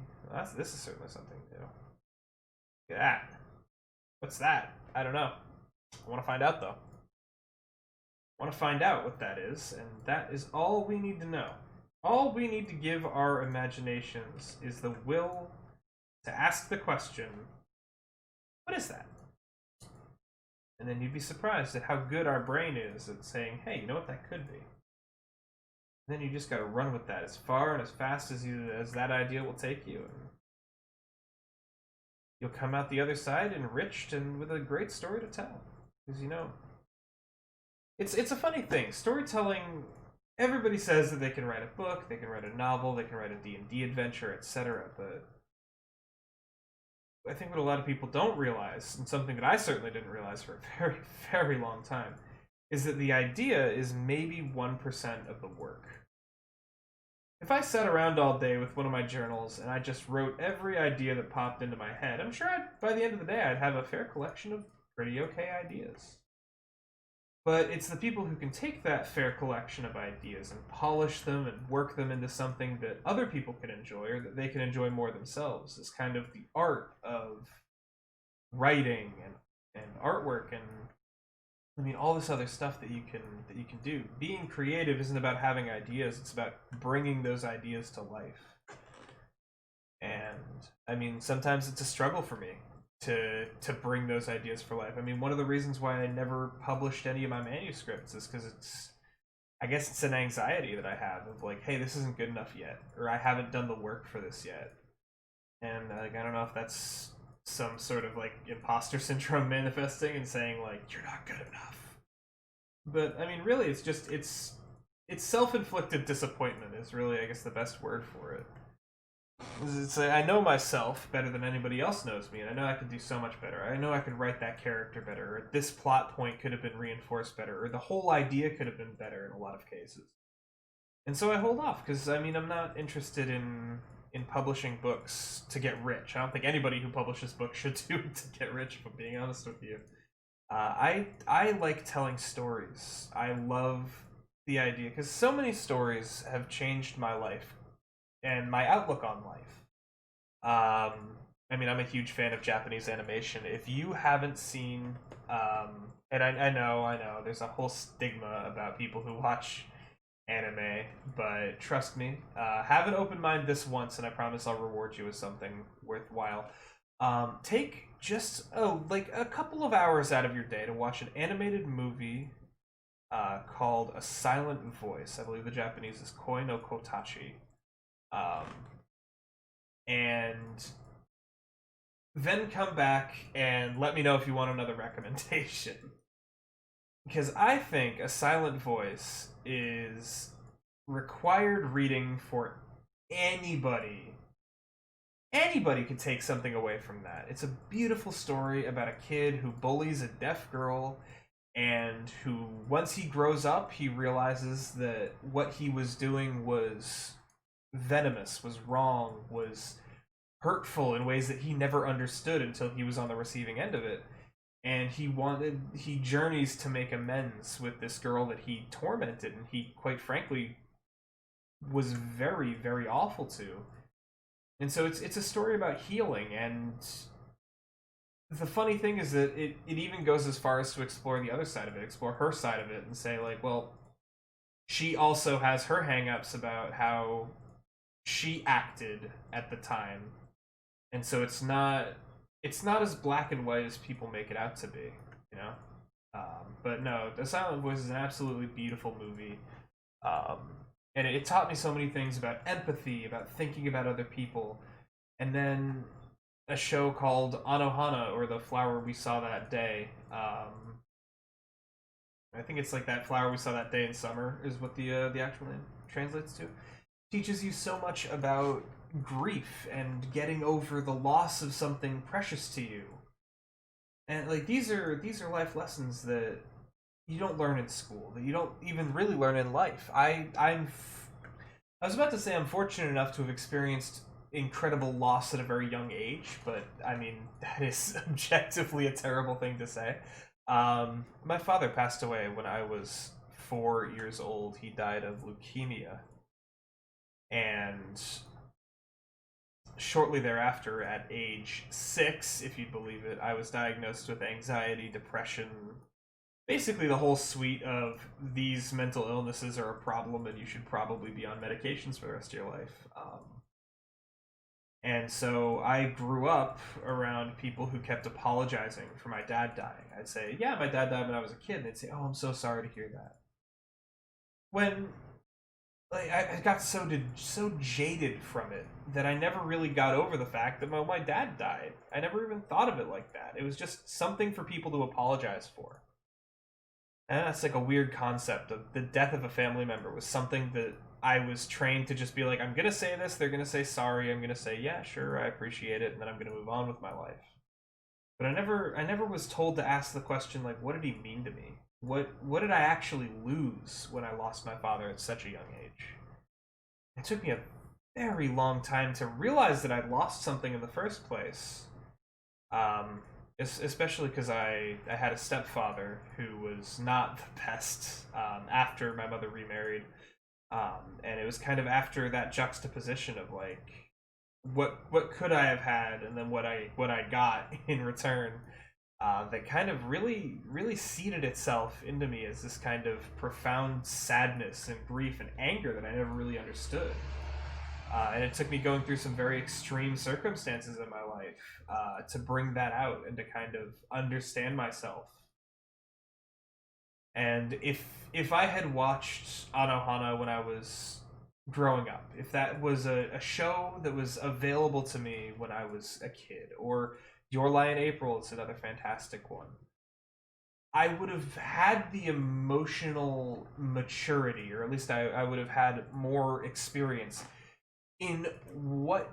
A: this is certainly something new. Look at that. What's that? I don't know. I want to find out though. I want to find out what that is, and that is all we need to know. All we need to give our imaginations is the will to ask the question, what is that? And then you'd be surprised at how good our brain is at saying, hey, you know what, that could be. And then you just gotta run with that as far and as fast as that idea will take you. And you'll come out the other side enriched and with a great story to tell. Because, you know, it's a funny thing. Storytelling, everybody says that they can write a book, they can write a novel, they can write a D&D adventure, etc. But I think what a lot of people don't realize, and something that I certainly didn't realize for a very, very long time, is that the idea is maybe 1% of the work. If I sat around all day with one of my journals and I just wrote every idea that popped into my head, I'm sure by the end of the day I'd have a fair collection of pretty okay ideas. But it's the people who can take that fair collection of ideas and polish them and work them into something that other people can enjoy or that they can enjoy more themselves. Is kind of the art of writing and artwork and I mean all this other stuff that you can do. Being creative isn't about having ideas, it's about bringing those ideas to life. And I mean sometimes it's a struggle for me to bring those ideas for life. I mean, one of the reasons why I never published any of my manuscripts is because I guess it's an anxiety that I have of like, hey, this isn't good enough yet, or I haven't done the work for this yet. And like, I don't know if that's some sort of like imposter syndrome manifesting and saying like, you're not good enough. But I mean, really, it's self-inflicted disappointment is really, I guess, the best word for it. It's like, I know myself better than anybody else knows me, and I know I could do so much better. I know I could write that character better, or this plot point could have been reinforced better, or the whole idea could have been better in a lot of cases. And so I hold off, because, I mean, I'm not interested in publishing books to get rich. I don't think anybody who publishes books should do it to get rich, if I'm being honest with you. I like telling stories. I love the idea, because so many stories have changed my life and my outlook on life. I mean, I'm a huge fan of Japanese animation. If you haven't seen, and I know, there's a whole stigma about people who watch anime, but trust me, have an open mind this once, and I promise I'll reward you with something worthwhile. Take just like a couple of hours out of your day to watch an animated movie called A Silent Voice. I believe the Japanese is Koi no Kotachi. And then come back and let me know if you want another recommendation. Because I think A Silent Voice is required reading for anybody. Anybody could take something away from that. It's a beautiful story about a kid who bullies a deaf girl and who, once he grows up, he realizes that what he was doing was venomous, was wrong, was hurtful in ways that he never understood until he was on the receiving end of it. And he journeys to make amends with this girl that he tormented and he, quite frankly, was very, very awful to. And so it's a story about healing, and the funny thing is that it even goes as far as to explore the other side of it, explore her side of it, and say, like, well, she also has her hangups about how she acted at the time, and so it's not as black and white as people make it out to be, you know. But no, The Silent Voice is an absolutely beautiful movie, um, and it taught me so many things about empathy, about thinking about other people, and then a show called Anohana, or The Flower We Saw That Day. I think it's like That Flower We Saw That Day in Summer is what the actual name translates to. Teaches you so much about grief and getting over the loss of something precious to you. And like these are life lessons that you don't learn in school, that you don't even really learn in life. I was about to say I'm fortunate enough to have experienced incredible loss at a very young age, but I mean that is objectively a terrible thing to say. My father passed away when I was 4 years old. He died of leukemia, and shortly thereafter, at age 6, if you believe it, I was diagnosed with anxiety, depression, basically the whole suite of these mental illnesses are a problem and you should probably be on medications for the rest of your life. And so I grew up around people who kept apologizing for my dad dying. I'd say, yeah, my dad died when I was a kid. And they'd say, oh, I'm so sorry to hear that. When like I got so jaded from it that I never really got over the fact that my dad died. I never even thought of it like that. It was just something for people to apologize for. And that's like a weird concept of the death of a family member was something that I was trained to just be like, I'm gonna say this, they're gonna say sorry, I'm gonna say, yeah, sure, I appreciate it, and then I'm gonna move on with my life. But I never was told to ask the question, like, what did he mean to me? What did I actually lose when I lost my father at such a young age? It took me a very long time to realize that I'd lost something in the first place. Um, Especially because I had a stepfather who was not the best after my mother remarried, and it was kind of after that juxtaposition of like what could I have had, and then what I got in return, that kind of really seeded itself into me as this kind of profound sadness and grief and anger that I never really understood. And it took me going through some very extreme circumstances in my life to bring that out and to kind of understand myself. And if I had watched Anohana when I was growing up, if that was a show that was available to me when I was a kid, or Your Lie in April is another fantastic one, I would have had the emotional maturity, or at least I would have had more experience in what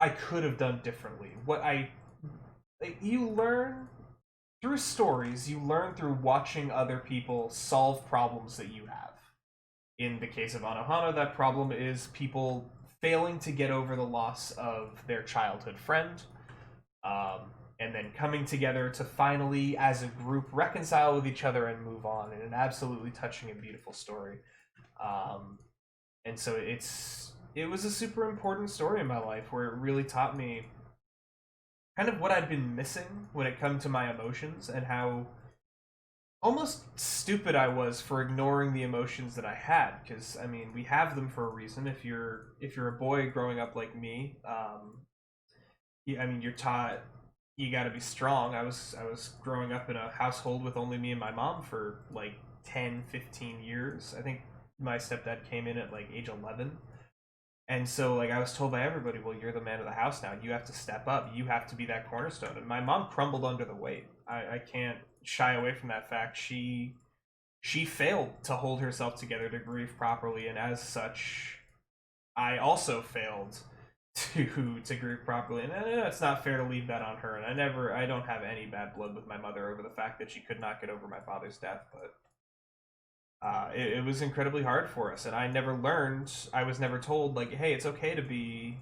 A: I could have done differently. You learn through stories, you learn through watching other people solve problems that you have. In the case of Anohana, that problem is people failing to get over the loss of their childhood friend, and then coming together to finally, as a group, reconcile with each other and move on in an absolutely touching and beautiful story. Um, and so it was a super important story in my life where it really taught me kind of what I'd been missing when it come to my emotions, and how almost stupid I was for ignoring the emotions that I had. Because I mean, we have them for a reason. If you're a boy growing up like me, I mean, you're taught you got to be strong. I was growing up in a household with only me and my mom for like 10, 15 years. I think my stepdad came in at like age 11. And so like I was told by everybody, well, you're the man of the house now. You have to step up. You have to be that cornerstone. And my mom crumbled under the weight. I can't shy away from that fact. She failed to hold herself together to grieve properly, and as such, I also failed to grieve properly. And it's not fair to leave that on her. And I don't have any bad blood with my mother over the fact that she could not get over my father's death, but it was incredibly hard for us, and I was never told, like, hey, it's okay to be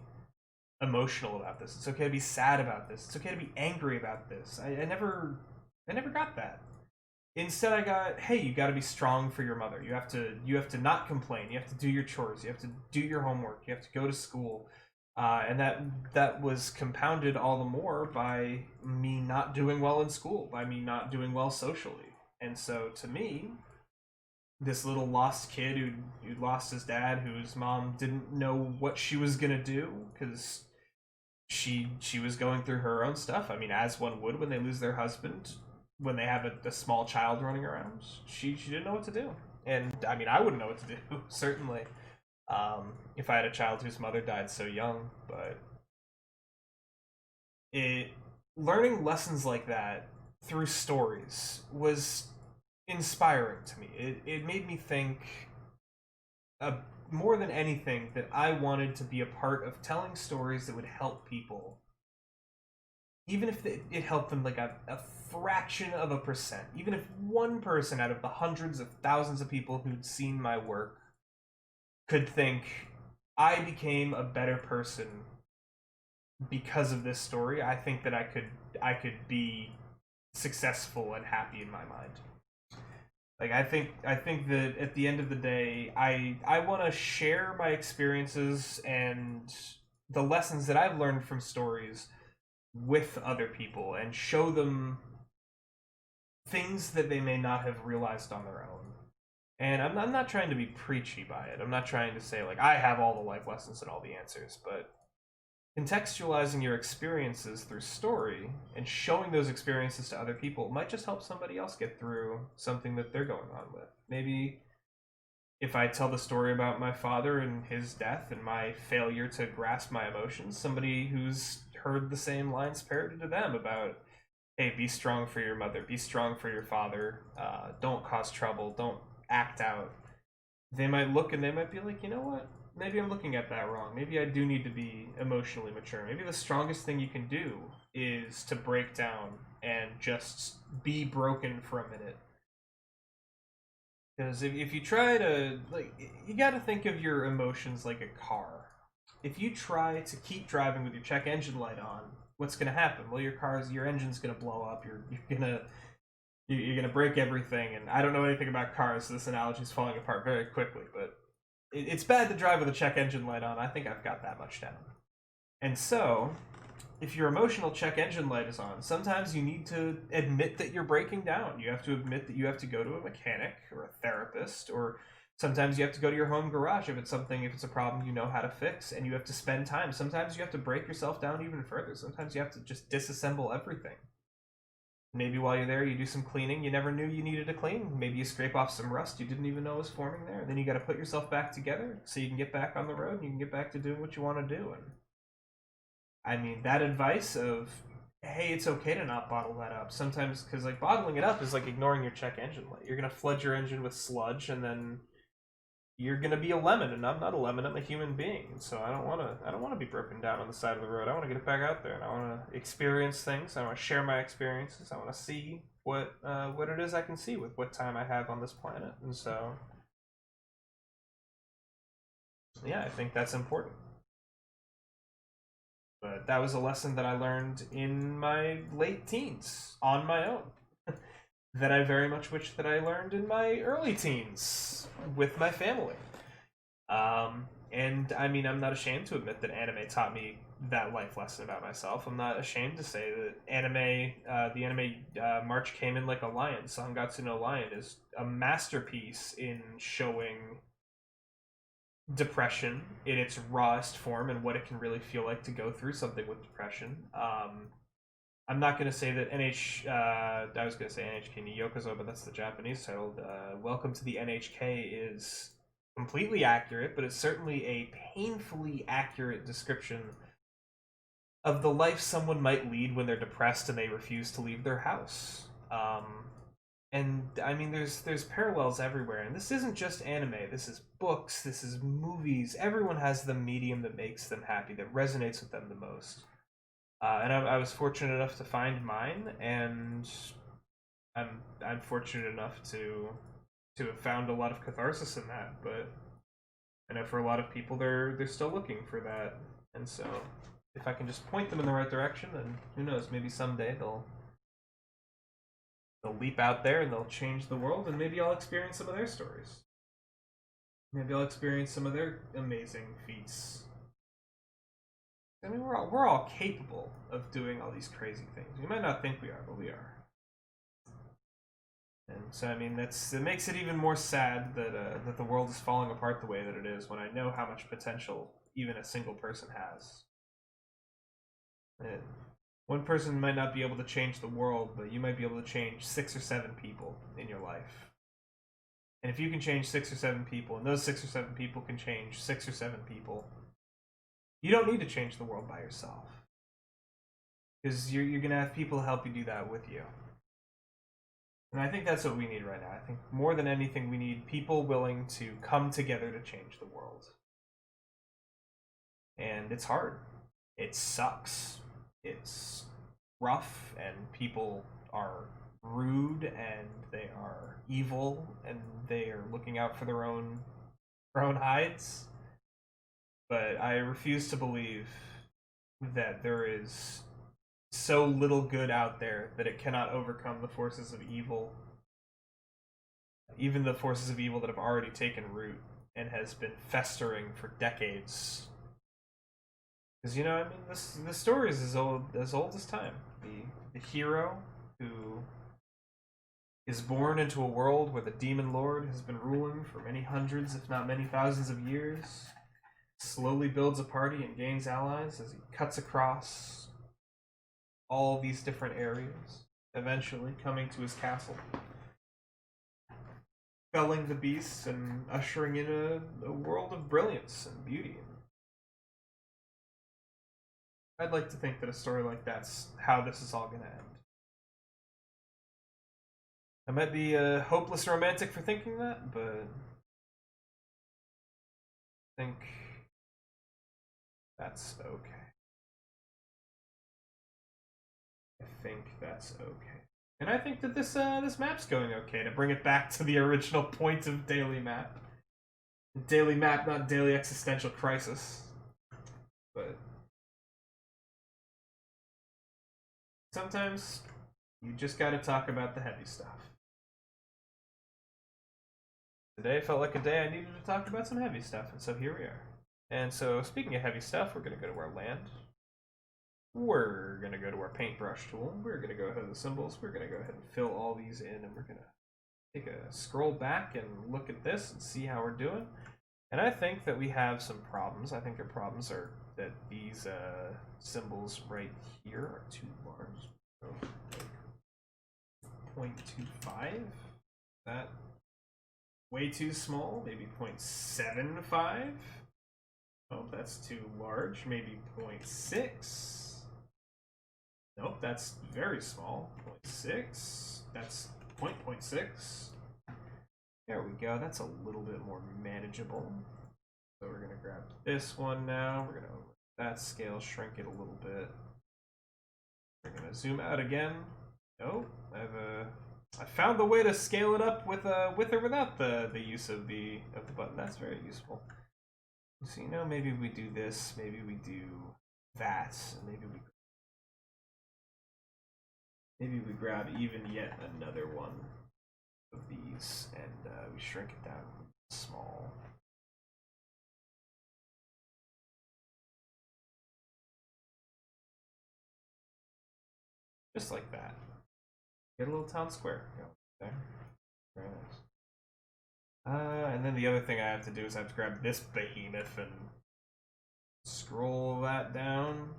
A: emotional about this, it's okay to be sad about this, it's okay to be angry about this. I never got that. Instead, I got, hey, you got to be strong for your mother. You have to not complain, you have to do your chores, you have to do your homework, you have to go to school, And that was compounded all the more by me not doing well in school, by me not doing well socially. And so to me, this little lost kid who lost his dad, whose mom didn't know what she was gonna do because she was going through her own stuff. I mean, as one would when they lose their husband, when they have a small child running around, she didn't know what to do. And I mean, I wouldn't know what to do certainly, if I had a child whose mother died so young. But it learning lessons like that through stories was inspiring to me. It made me think, uh, more than anything, that I wanted to be a part of telling stories that would help people, even if it helped them like a fraction of a percent. Even if one person out of the hundreds of thousands of people who'd seen my work could think, I became a better person because of this story, I think that I could be successful and happy in my mind. Like I think that at the end of the day, I want to share my experiences and the lessons that I've learned from stories with other people and show them things that they may not have realized on their own. And I'm not trying to be preachy by it. I'm not trying to say like I have all the life lessons and all the answers, but contextualizing your experiences through story and showing those experiences to other people might just help somebody else get through something that they're going on with. Maybe if I tell the story about my father and his death and my failure to grasp my emotions, somebody who's heard the same lines parroted to them about, hey, be strong for your mother, be strong for your father, don't cause trouble, don't act out. They might look and they might be like, you know what? Maybe I'm looking at that wrong. Maybe I do need to be emotionally mature. Maybe the strongest thing you can do is to break down and just be broken for a minute. Because if you try to, like, you got to think of your emotions like a car. If you try to keep driving with your check engine light on, what's going to happen? Well, your engine's going to blow up. You're gonna break everything. And I don't know anything about cars, so this analogy is falling apart very quickly. But it's bad to drive with a check engine light on. I think I've got that much down. And so, if your emotional check engine light is on, sometimes you need to admit that you're breaking down. You have to admit that you have to go to a mechanic or a therapist, or sometimes you have to go to your home garage if it's a problem you know how to fix, and you have to spend time. Sometimes you have to break yourself down even further. Sometimes you have to just disassemble everything. Maybe while you're there, you do some cleaning you never knew you needed to clean. Maybe you scrape off some rust you didn't even know was forming there. Then you got to put yourself back together so you can get back on the road and you can get back to doing what you want to do. And I mean, that advice of, hey, it's okay to not bottle that up. Sometimes, because like bottling it up is like ignoring your check engine light. You're gonna flood your engine with sludge, and then you're gonna be a lemon. And I'm not a lemon. I'm a human being. And so I don't wanna be broken down on the side of the road. I want to get it back out there, and I want to experience things. I want to share my experiences. I want to see what it is I can see with what time I have on this planet. And so, yeah, I think that's important. But that was a lesson that I learned in my late teens on my own. That I very much wish that I learned in my early teens with my family. And I mean, I'm not ashamed to admit that anime taught me that life lesson about myself. I'm not ashamed to say that the anime March Came In Like a Lion, Sangatsu no Lion, is a masterpiece in showing depression in its rawest form and what it can really feel like to go through something with depression. I'm not going to say that I was going to say NHK ni Yokozo, but that's the Japanese title. Welcome to the NHK is completely accurate, but it's certainly a painfully accurate description of the life someone might lead when they're depressed and they refuse to leave their house. And I mean, there's parallels everywhere, and this isn't just anime. This is books. This is movies. Everyone has the medium that makes them happy, that resonates with them the most. And I was fortunate enough to find mine, and I'm fortunate enough to have found a lot of catharsis in that. But I know for a lot of people, they're still looking for that, and so if I can just point them in the right direction, then who knows? Maybe someday they'll leap out there and they'll change the world, and maybe I'll experience some of their stories. Maybe I'll experience some of their amazing feats. I mean, we're all capable of doing all these crazy things. We might not think we are, but we are. And so, I mean, it makes it even more sad that the world is falling apart the way that it is when I know how much potential even a single person has. And one person might not be able to change the world, but you might be able to change 6 or 7 people in your life. And if you can change 6 or 7 people, and those 6 or 7 people can change 6 or 7 people, you don't need to change the world by yourself. Because you're going to have people to help you do that with you. And I think that's what we need right now. I think more than anything, we need people willing to come together to change the world. And it's hard. It sucks. It's rough, and people are rude, and they are evil, and they are looking out for their own hides. But I refuse to believe that there is so little good out there that it cannot overcome the forces of evil, even the forces of evil that have already taken root and has been festering for decades. Because, you know, I mean, the story is as old as time. The hero who is born into a world where the demon lord has been ruling for many hundreds, if not many thousands of years, slowly builds a party and gains allies as he cuts across all these different areas, eventually coming to his castle, felling the beasts and ushering in a world of brilliance and beauty. I'd like to think that a story like that's how this is all going to end. I might be a hopeless romantic for thinking that, but I think that's okay. I think that's okay. And I think that this map's going okay, to bring it back to the original point of daily map. Daily map, not daily existential crisis. But sometimes you just gotta talk about the heavy stuff. Today felt like a day I needed to talk about some heavy stuff, and so here we are. And so, speaking of heavy stuff, we're gonna go to our land. We're gonna go to our paintbrush tool. We're gonna go ahead to the symbols. We're gonna go ahead and fill all these in, and we're gonna take a scroll back and look at this and see how we're doing. And I think that we have some problems. I think our problems are that these symbols right here are too large. So, like 0.25. That way too small. Maybe 0.75. Oh, that's too large. Maybe 0.6. Nope, that's very small. 0.6. That's 0.6. There we go. That's a little bit more manageable. So we're going to grab this one now. We're going to that scale, shrink it a little bit. We're going to zoom out again. Nope, I found the way to scale it up with or without the use of the button. That's very useful. So, you know, maybe we do this, maybe we do that, and maybe we grab even yet another one of these, and we shrink it down small. Just like that. Get a little town square. Go there. Very nice. And then the other thing I have to do is I have to grab this behemoth and scroll that down.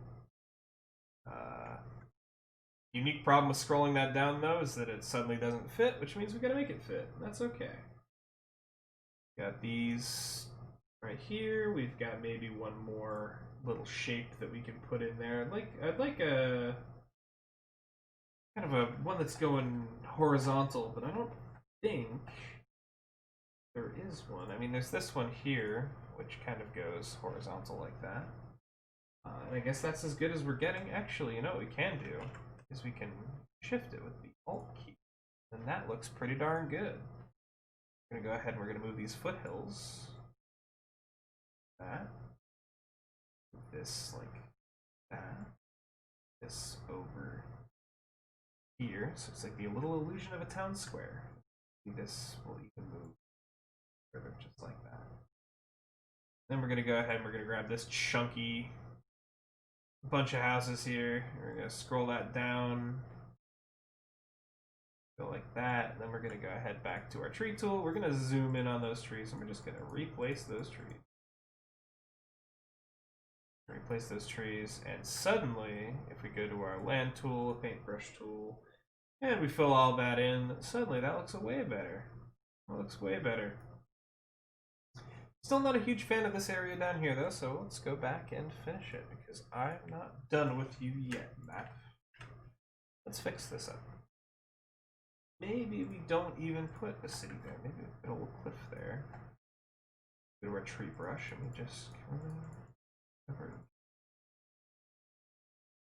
A: Unique problem with scrolling that down, though, is that it suddenly doesn't fit, which means we gotta make it fit. That's okay. Got these right here. We've got maybe one more little shape that we can put in there. I'd like a kind of a one that's going horizontal, but I don't think there is one. I mean, there's this one here, which kind of goes horizontal like that. And I guess that's as good as we're getting. Actually, you know what we can do is we can shift it with the Alt key. And that looks pretty darn good. We're going to go ahead and we're going to move these foothills. That. This like that. This over here. So it's like the little illusion of a town square. This will even move further just like that. Then we're going to go ahead and we're going to grab this chunky a bunch of houses here. We're gonna scroll that down. Go like that, and then we're gonna go ahead back to our tree tool. We're gonna zoom in on those trees, and we're just gonna replace those trees. Replace those trees, and suddenly, if we go to our land tool, paintbrush tool, and we fill all that in, suddenly that looks way better. That looks way better. Still not a huge fan of this area down here, though, so let's go back and finish it, because I'm not done with you yet, map. Let's fix this up. Maybe we don't even put a city there. Maybe we put a little cliff there. Go to our tree brush, and we just cover.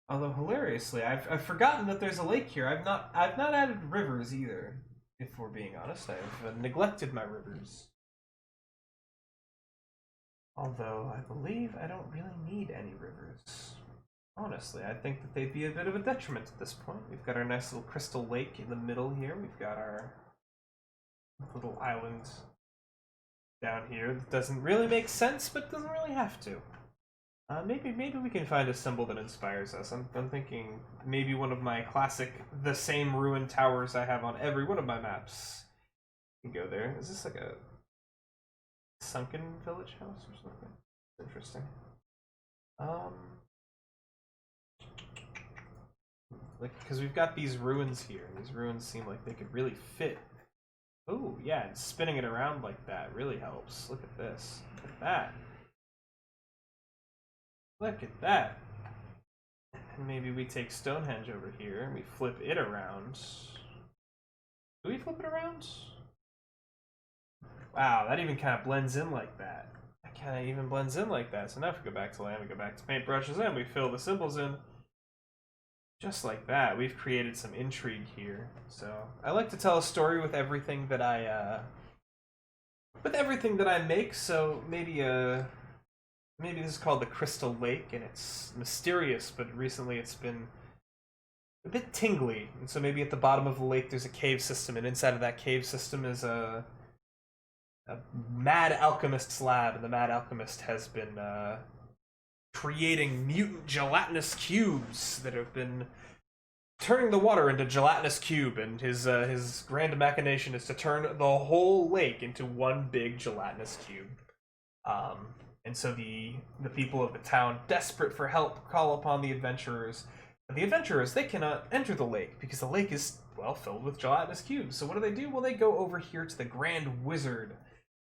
A: Although hilariously, I've forgotten that there's a lake here. I've not added rivers either. If we're being honest, I've neglected my rivers. Although I believe I don't really need any rivers. Honestly, I think that they'd be a bit of a detriment at this point. We've got our nice little crystal lake in the middle here. We've got our little island down here that doesn't really make sense, but doesn't really have to. Maybe we can find a symbol that inspires us. I'm thinking maybe one of my classic, the same ruined towers I have on every one of my maps. You can go there. Is this like a sunken village house or something? Interesting. Like, because we've got these ruins here. These ruins seem like they could really fit. Oh, yeah, and spinning it around like that really helps. Look at this. Look at that. Look at that. And maybe we take Stonehenge over here and we flip it around. Do we flip it around? Wow, that even kind of blends in like that. That kind of even blends in like that. So now if we go back to land, we go back to paintbrushes, and we fill the symbols in. Just like that, we've created some intrigue here. So I like to tell a story with everything that I make. So maybe this is called the Crystal Lake, and it's mysterious, but recently it's been a bit tingly. And so maybe at the bottom of the lake there's a cave system, and inside of that cave system is a mad alchemist's lab, and the mad alchemist has been creating mutant gelatinous cubes that have been turning the water into gelatinous cube, and his grand machination is to turn the whole lake into one big gelatinous cube. And so the people of the town, desperate for help, call upon the adventurers. But the adventurers, they cannot enter the lake because the lake is, well, filled with gelatinous cubes. So what do? Well, they go over here to the Grand Wizard.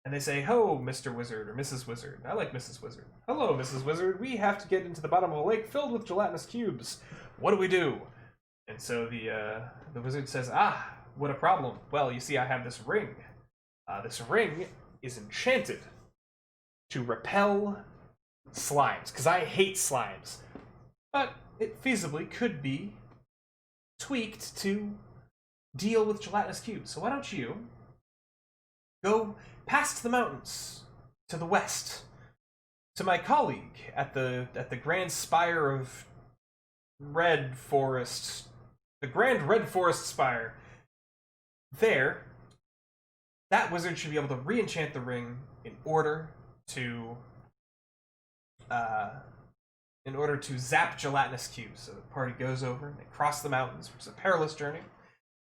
A: And they say, "Ho, Mr. Wizard," or Mrs. Wizard. I like Mrs. Wizard. "Hello, Mrs. Wizard. We have to get into the bottom of a lake filled with gelatinous cubes. What do we do?" And so the wizard says, "Ah, what a problem. Well, you see, I have this ring. This ring is enchanted to repel slimes, because I hate slimes. But it feasibly could be tweaked to deal with gelatinous cubes. So why don't you go past the mountains to the west to my colleague at the Grand Spire of Red Forest, the Grand Red Forest Spire. There, that wizard should be able to re-enchant the ring in order to zap gelatinous cubes." So the party goes over and they cross the mountains, which is a perilous journey.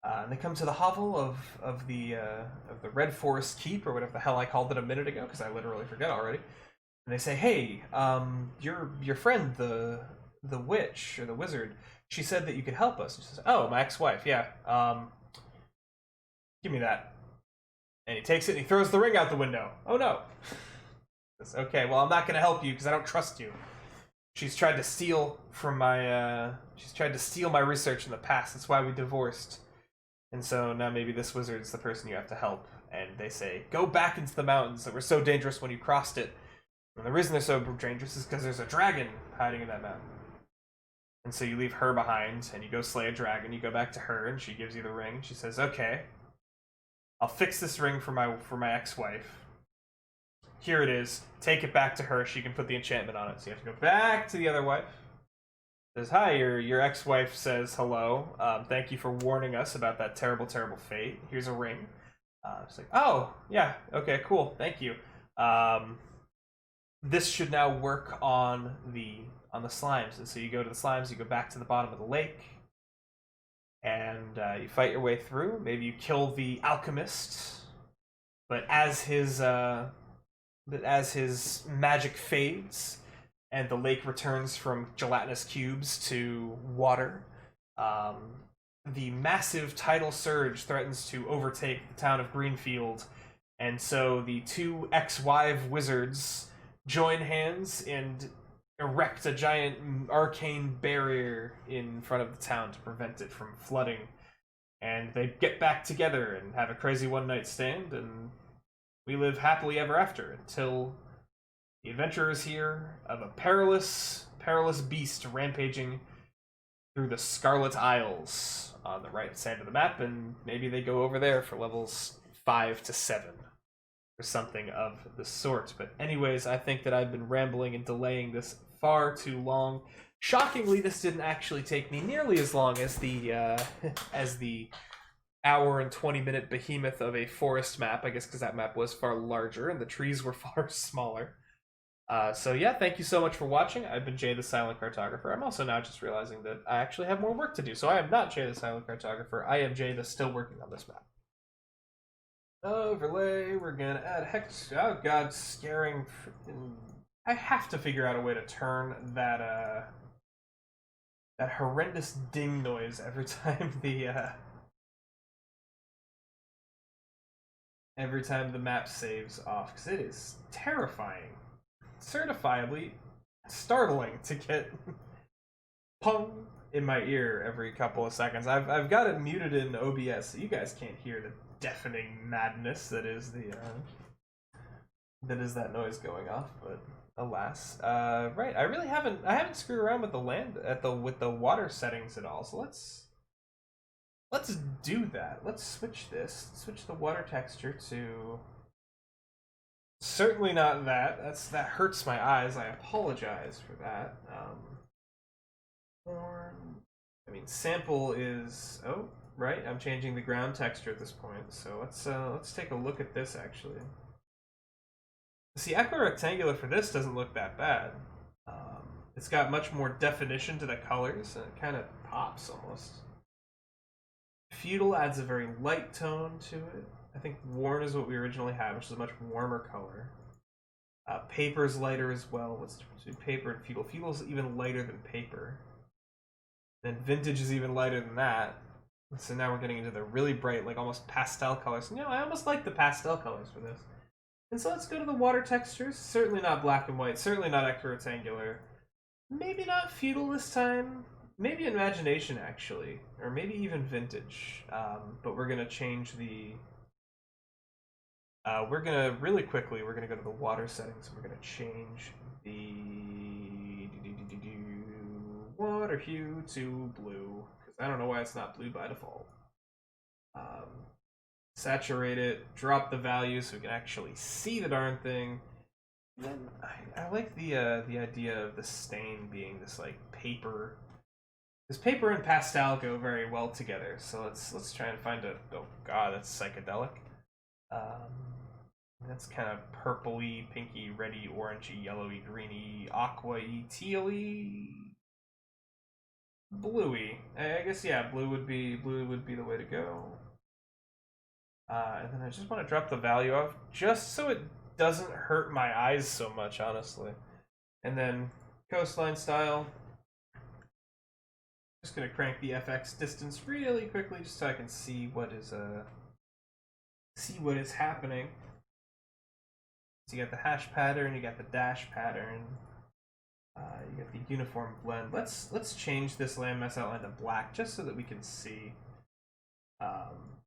A: And they come to the hovel of the Red Forest Keep, or whatever the hell I called it a minute ago, because I literally forget already. And they say, "Hey, your friend, the witch or the wizard, she said that you could help us." She says, "Oh, my ex-wife, yeah. Give me that." And he takes it and he throws the ring out the window. "Oh no." Says, "Okay, well, I'm not going to help you because I don't trust you. She's tried to steal from my research in the past. That's why we divorced. And so now maybe this wizard's the person you have to help." And they say, "Go back into the mountains that were so dangerous when you crossed it. And the reason they're so dangerous is because there's a dragon hiding in that mountain." And so you leave her behind, and you go slay a dragon. You go back to her, and she gives you the ring. She says, "Okay, I'll fix this ring for my ex-wife. Here it is. Take it back to her. She can put the enchantment on it." So you have to go back to the other wife. Says, "Hi, your ex-wife says hello. Thank you for warning us about that terrible, terrible fate. Here's a ring." It's like, "Oh, yeah, okay, cool, thank you. this should now work on the slimes. And so you go to the slimes, you go back to the bottom of the lake, and you fight your way through. Maybe you kill the alchemist, but as his magic fades and the lake returns from gelatinous cubes to water, um, the massive tidal surge threatens to overtake the town of Greenfield, and so the two ex-wife wizards join hands and erect a giant arcane barrier in front of the town to prevent it from flooding. And they get back together and have a crazy one-night stand, and we live happily ever after until the adventurers hear of a perilous beast rampaging through the Scarlet Isles on the right side of the map, and maybe they go over there for levels 5 to 7 or something of the sort. But anyways, I think that I've been rambling and delaying this far too long. Shockingly, this didn't actually take me nearly as long as the hour and 20-minute behemoth of a forest map, I guess because that map was far larger and the trees were far smaller. So yeah, thank you so much for watching. I've been Jay the Silent Cartographer. I'm also now just realizing that I actually have more work to do. So I am not Jay the Silent Cartographer. I am Jay the still working on this map. Overlay, we're gonna add hex. Oh god, scaring. I have to figure out a way to turn that that horrendous ding noise every time the map saves off, because it is terrifying, certifiably startling to get pung in my ear every couple of seconds. I've got it muted in OBS so you guys can't hear the deafening madness that is that noise going off, but alas. Right, I haven't screwed around with the with the water settings at all, so let's do that. Let's switch the water texture to certainly not that. That hurts my eyes. I apologize for that. I mean, sample is, oh, right, I'm changing the ground texture at this point, so let's take a look at this actually. See, equirectangular for this doesn't look that bad. It's got much more definition to the colors, and it kind of pops almost. Feudal adds a very light tone to it. I think worn is what we originally had, which is a much warmer color. Paper's lighter as well. What's the difference between paper and feudal? Feudal's even lighter than paper. Then vintage is even lighter than that. So now we're getting into the really bright, like almost pastel colors. You know, I almost like the pastel colors for this. And so let's go to the water textures. Certainly not black and white. Certainly not equirectangular. Maybe not feudal this time. Maybe imagination, actually. Or maybe even vintage. But we're going to change the... we're going to, really quickly, we're going to go to the water settings. And we're going to change the water hue to blue. Because I don't know why it's not blue by default. Saturate it, drop the value so we can actually see the darn thing. And then I like the idea of the stain being this like paper. This paper and pastel go very well together. So let's try and find a, oh god, that's psychedelic. That's kind of purpley, pinky, reddy, orangey, yellowy, greeny, aqua-y, tealy, bluey. I guess yeah, blue would be the way to go. And then I just want to drop the value off just so it doesn't hurt my eyes so much, honestly. And then coastline style. Just gonna crank the FX distance really quickly just so I can see what is happening. So you got the hash pattern, you got the dash pattern, you got the uniform blend. Let's change this landmass outline to black just so that we can see.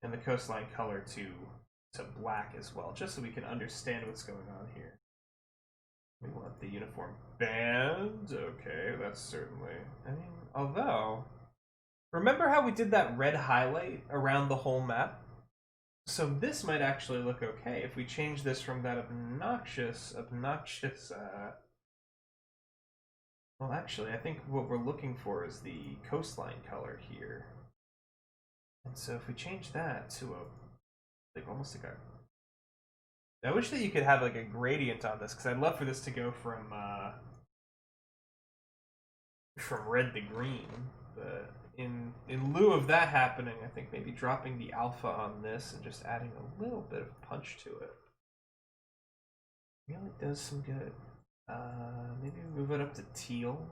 A: And the coastline color to black as well, just so we can understand what's going on here. We want the uniform band. Okay, that's certainly... I mean, although... Remember how we did that red highlight around the whole map? So this might actually look okay if we change this from that obnoxious... Well, actually, I think what we're looking for is the coastline color here. And so if we change that to a, like almost like a I wish that you could have like a gradient on this, because I'd love for this to go from red to green. But in lieu of that happening, I think maybe dropping the alpha on this and just adding a little bit of punch to it really does some good. Maybe move it up to teal,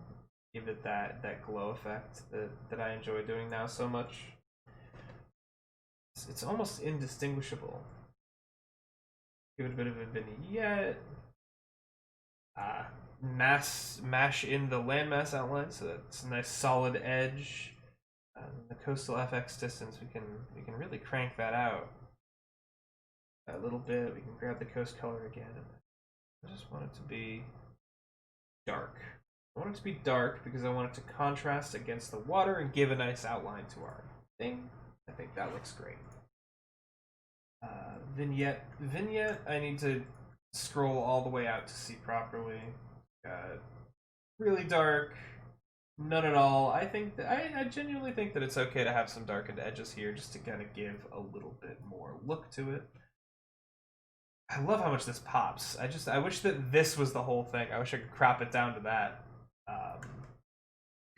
A: give it that glow effect that I enjoy doing now so much. It's almost indistinguishable. Give it a bit of a vignette. Mash in the landmass outline so that's a nice solid edge. The coastal FX distance, we can really crank that out a little bit. We can grab the coast color again. I just want it to be dark. I want it to be dark because I want it to contrast against the water and give a nice outline to our thing. I think that looks great. Vignette, I need to scroll all the way out to see properly. Really dark, none at all. I think that I genuinely think that it's okay to have some darkened edges here just to kind of give a little bit more look to it. I love how much this pops. I wish that this was the whole thing. I wish I could crop it down to that.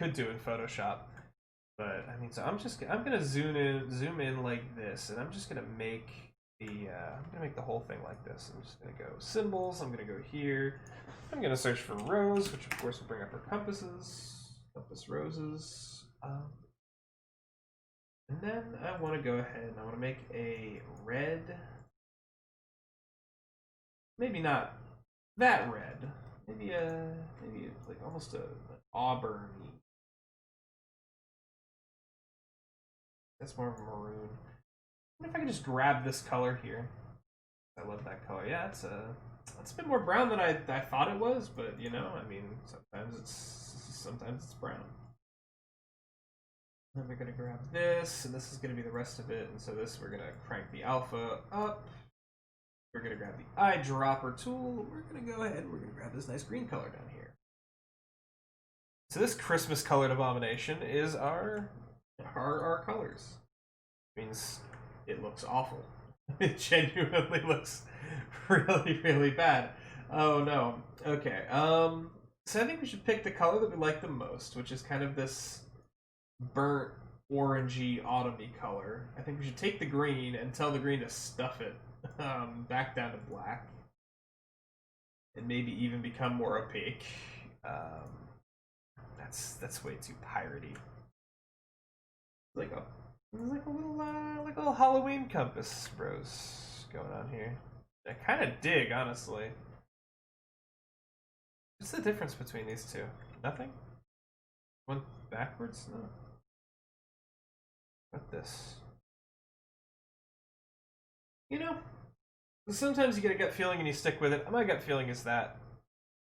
A: Could do in Photoshop. But I mean, so I'm gonna zoom in like this, and I'm just gonna make the whole thing like this. I'm just gonna go symbols. I'm gonna go here. I'm gonna search for rose, which of course will bring up our compasses, compass roses. And then I want to go ahead and I want to make a red. Maybe not that red. Maybe like almost an auburn. That's more of a maroon. I wonder if I can just grab this color here. I love that color. Yeah, it's a bit more brown than I thought it was, but you know, I mean, sometimes it's brown. Then we're gonna grab this, and this is gonna be the rest of it. And so this, we're gonna crank the alpha up. We're gonna grab the eyedropper tool. We're gonna go ahead and we're gonna grab this nice green color down here. So this Christmas colored abomination is our colors. It means it looks awful. It genuinely looks really, really bad. Oh no. Okay. So I think we should pick the color that we like the most, which is kind of this burnt orangey autumny color. I think we should take the green and tell the green to stuff it back down to black, and maybe even become more opaque. That's way too piratey. Like a little Halloween compass rose going on here. I kind of dig, honestly. What's the difference between these two? Nothing? One backwards? No. What this? You know, sometimes you get a gut feeling and you stick with it. My gut feeling is that,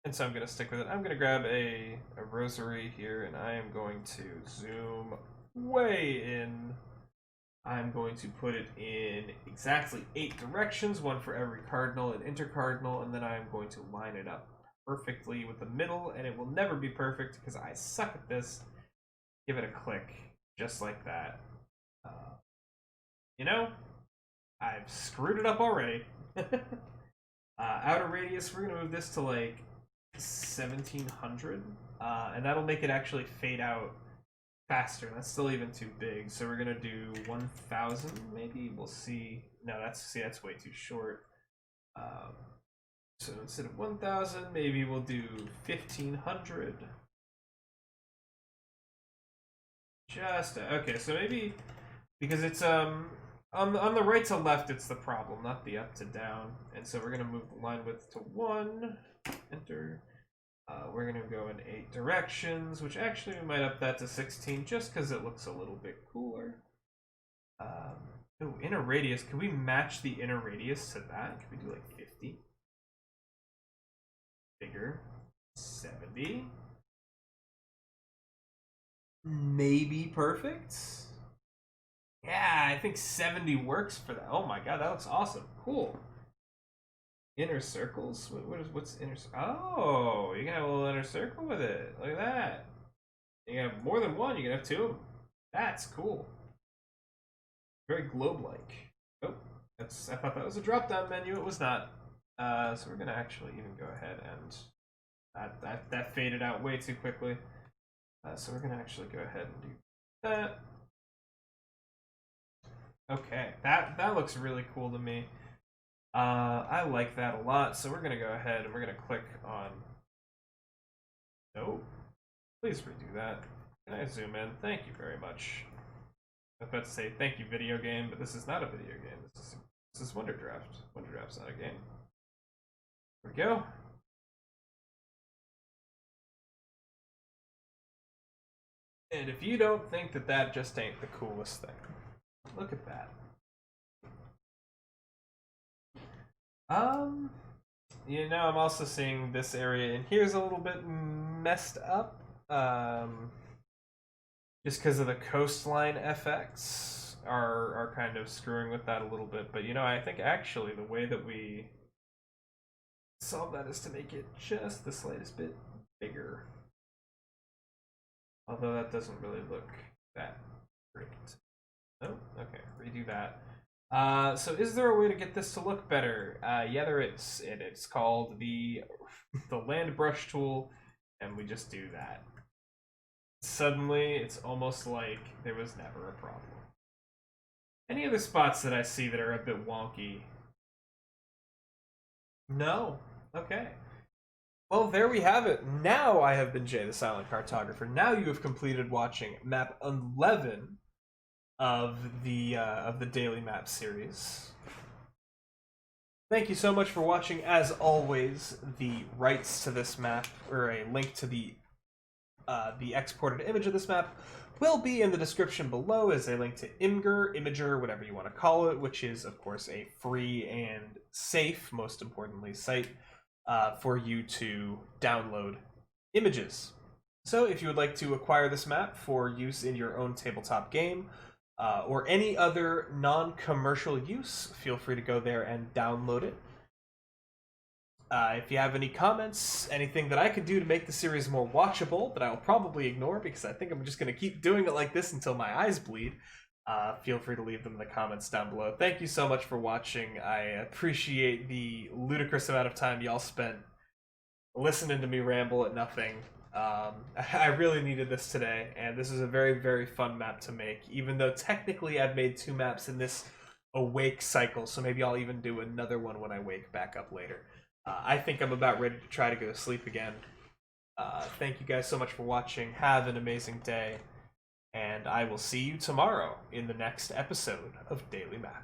A: and so I'm going to stick with it. I'm going to grab a rosary here, and I am going to zoom way in. I'm going to put it in exactly 8 directions, one for every cardinal and intercardinal, and then I'm going to line it up perfectly with the middle, and it will never be perfect because I suck at this. Give it a click, just like that. You know, I've screwed it up already. Outer radius, we're going to move this to like 1700, and that'll make it actually fade out faster. That's still even too big, so we're going to do 1000 maybe. We'll see. No, that's way too short. So instead of 1000, maybe we'll do 1500. Just okay, so maybe because it's on the right to left, it's the problem, not the up to down. And so we're gonna move the line width to 1. Enter. We're gonna go in 8 directions, which actually we might up that to 16 just because it looks a little bit cooler. Oh, inner radius. Can we match the inner radius to that? Can we do like 50? Bigger. 70. Maybe perfect. Yeah, I think 70 works for that. Oh my god, that looks awesome. Cool. Inner circles? What's inner? Oh, you can have a little inner circle with it. Look at that. You can have more than one. You can have 2 of them. That's cool. Very globe-like. Oh, I thought that was a drop-down menu. It was not. So we're gonna actually even go ahead and that faded out way too quickly. So we're gonna actually go ahead and do that. Okay, that looks really cool to me. I like that a lot. So we're gonna go ahead and we're gonna click on. No, please redo that. Can I zoom in? Thank you very much. I was about to say thank you, video game, but this is not a video game. This is Wonder Draft. Wonder Draft's not a game. There we go. And if you don't think that that just ain't the coolest thing, look at that. You know, I'm also seeing this area in here's a little bit messed up. Just because of the coastline FX are kind of screwing with that a little bit. But you know, I think actually the way that we solve that is to make it just the slightest bit bigger. Although that doesn't really look that great. Oh, okay, redo that. So is there a way to get this to look better? Yeah, there is. And it's called the land brush tool, and we just do that. Suddenly, it's almost like there was never a problem. Any other spots that I see that are a bit wonky? No. Okay. Well, there we have it. Now I have been Jay, the Silent Cartographer. Now you have completed watching map 11 of the daily map series. Thank you so much for watching. As always, the rights to this map, or a link to the exported image of this map, will be in the description below as a link to Imager, whatever you want to call it, which is, of course, a free and safe, most importantly, site for you to download images. So if you would like to acquire this map for use in your own tabletop game, or any other non-commercial use, feel free to go there and download it. If you have any comments, anything that I could do to make the series more watchable that I will probably ignore because I think I'm just going to keep doing it like this until my eyes bleed, feel free to leave them in the comments down below. Thank you so much for watching. I appreciate the ludicrous amount of time y'all spent listening to me ramble at nothing. I really needed this today, and this is a very, very fun map to make, even though technically I've made 2 maps in this awake cycle, so maybe I'll even do another one when I wake back up later. I think I'm about ready to try to go to sleep again. Thank you guys so much for watching. Have an amazing day, and I will see you tomorrow in the next episode of Daily Map.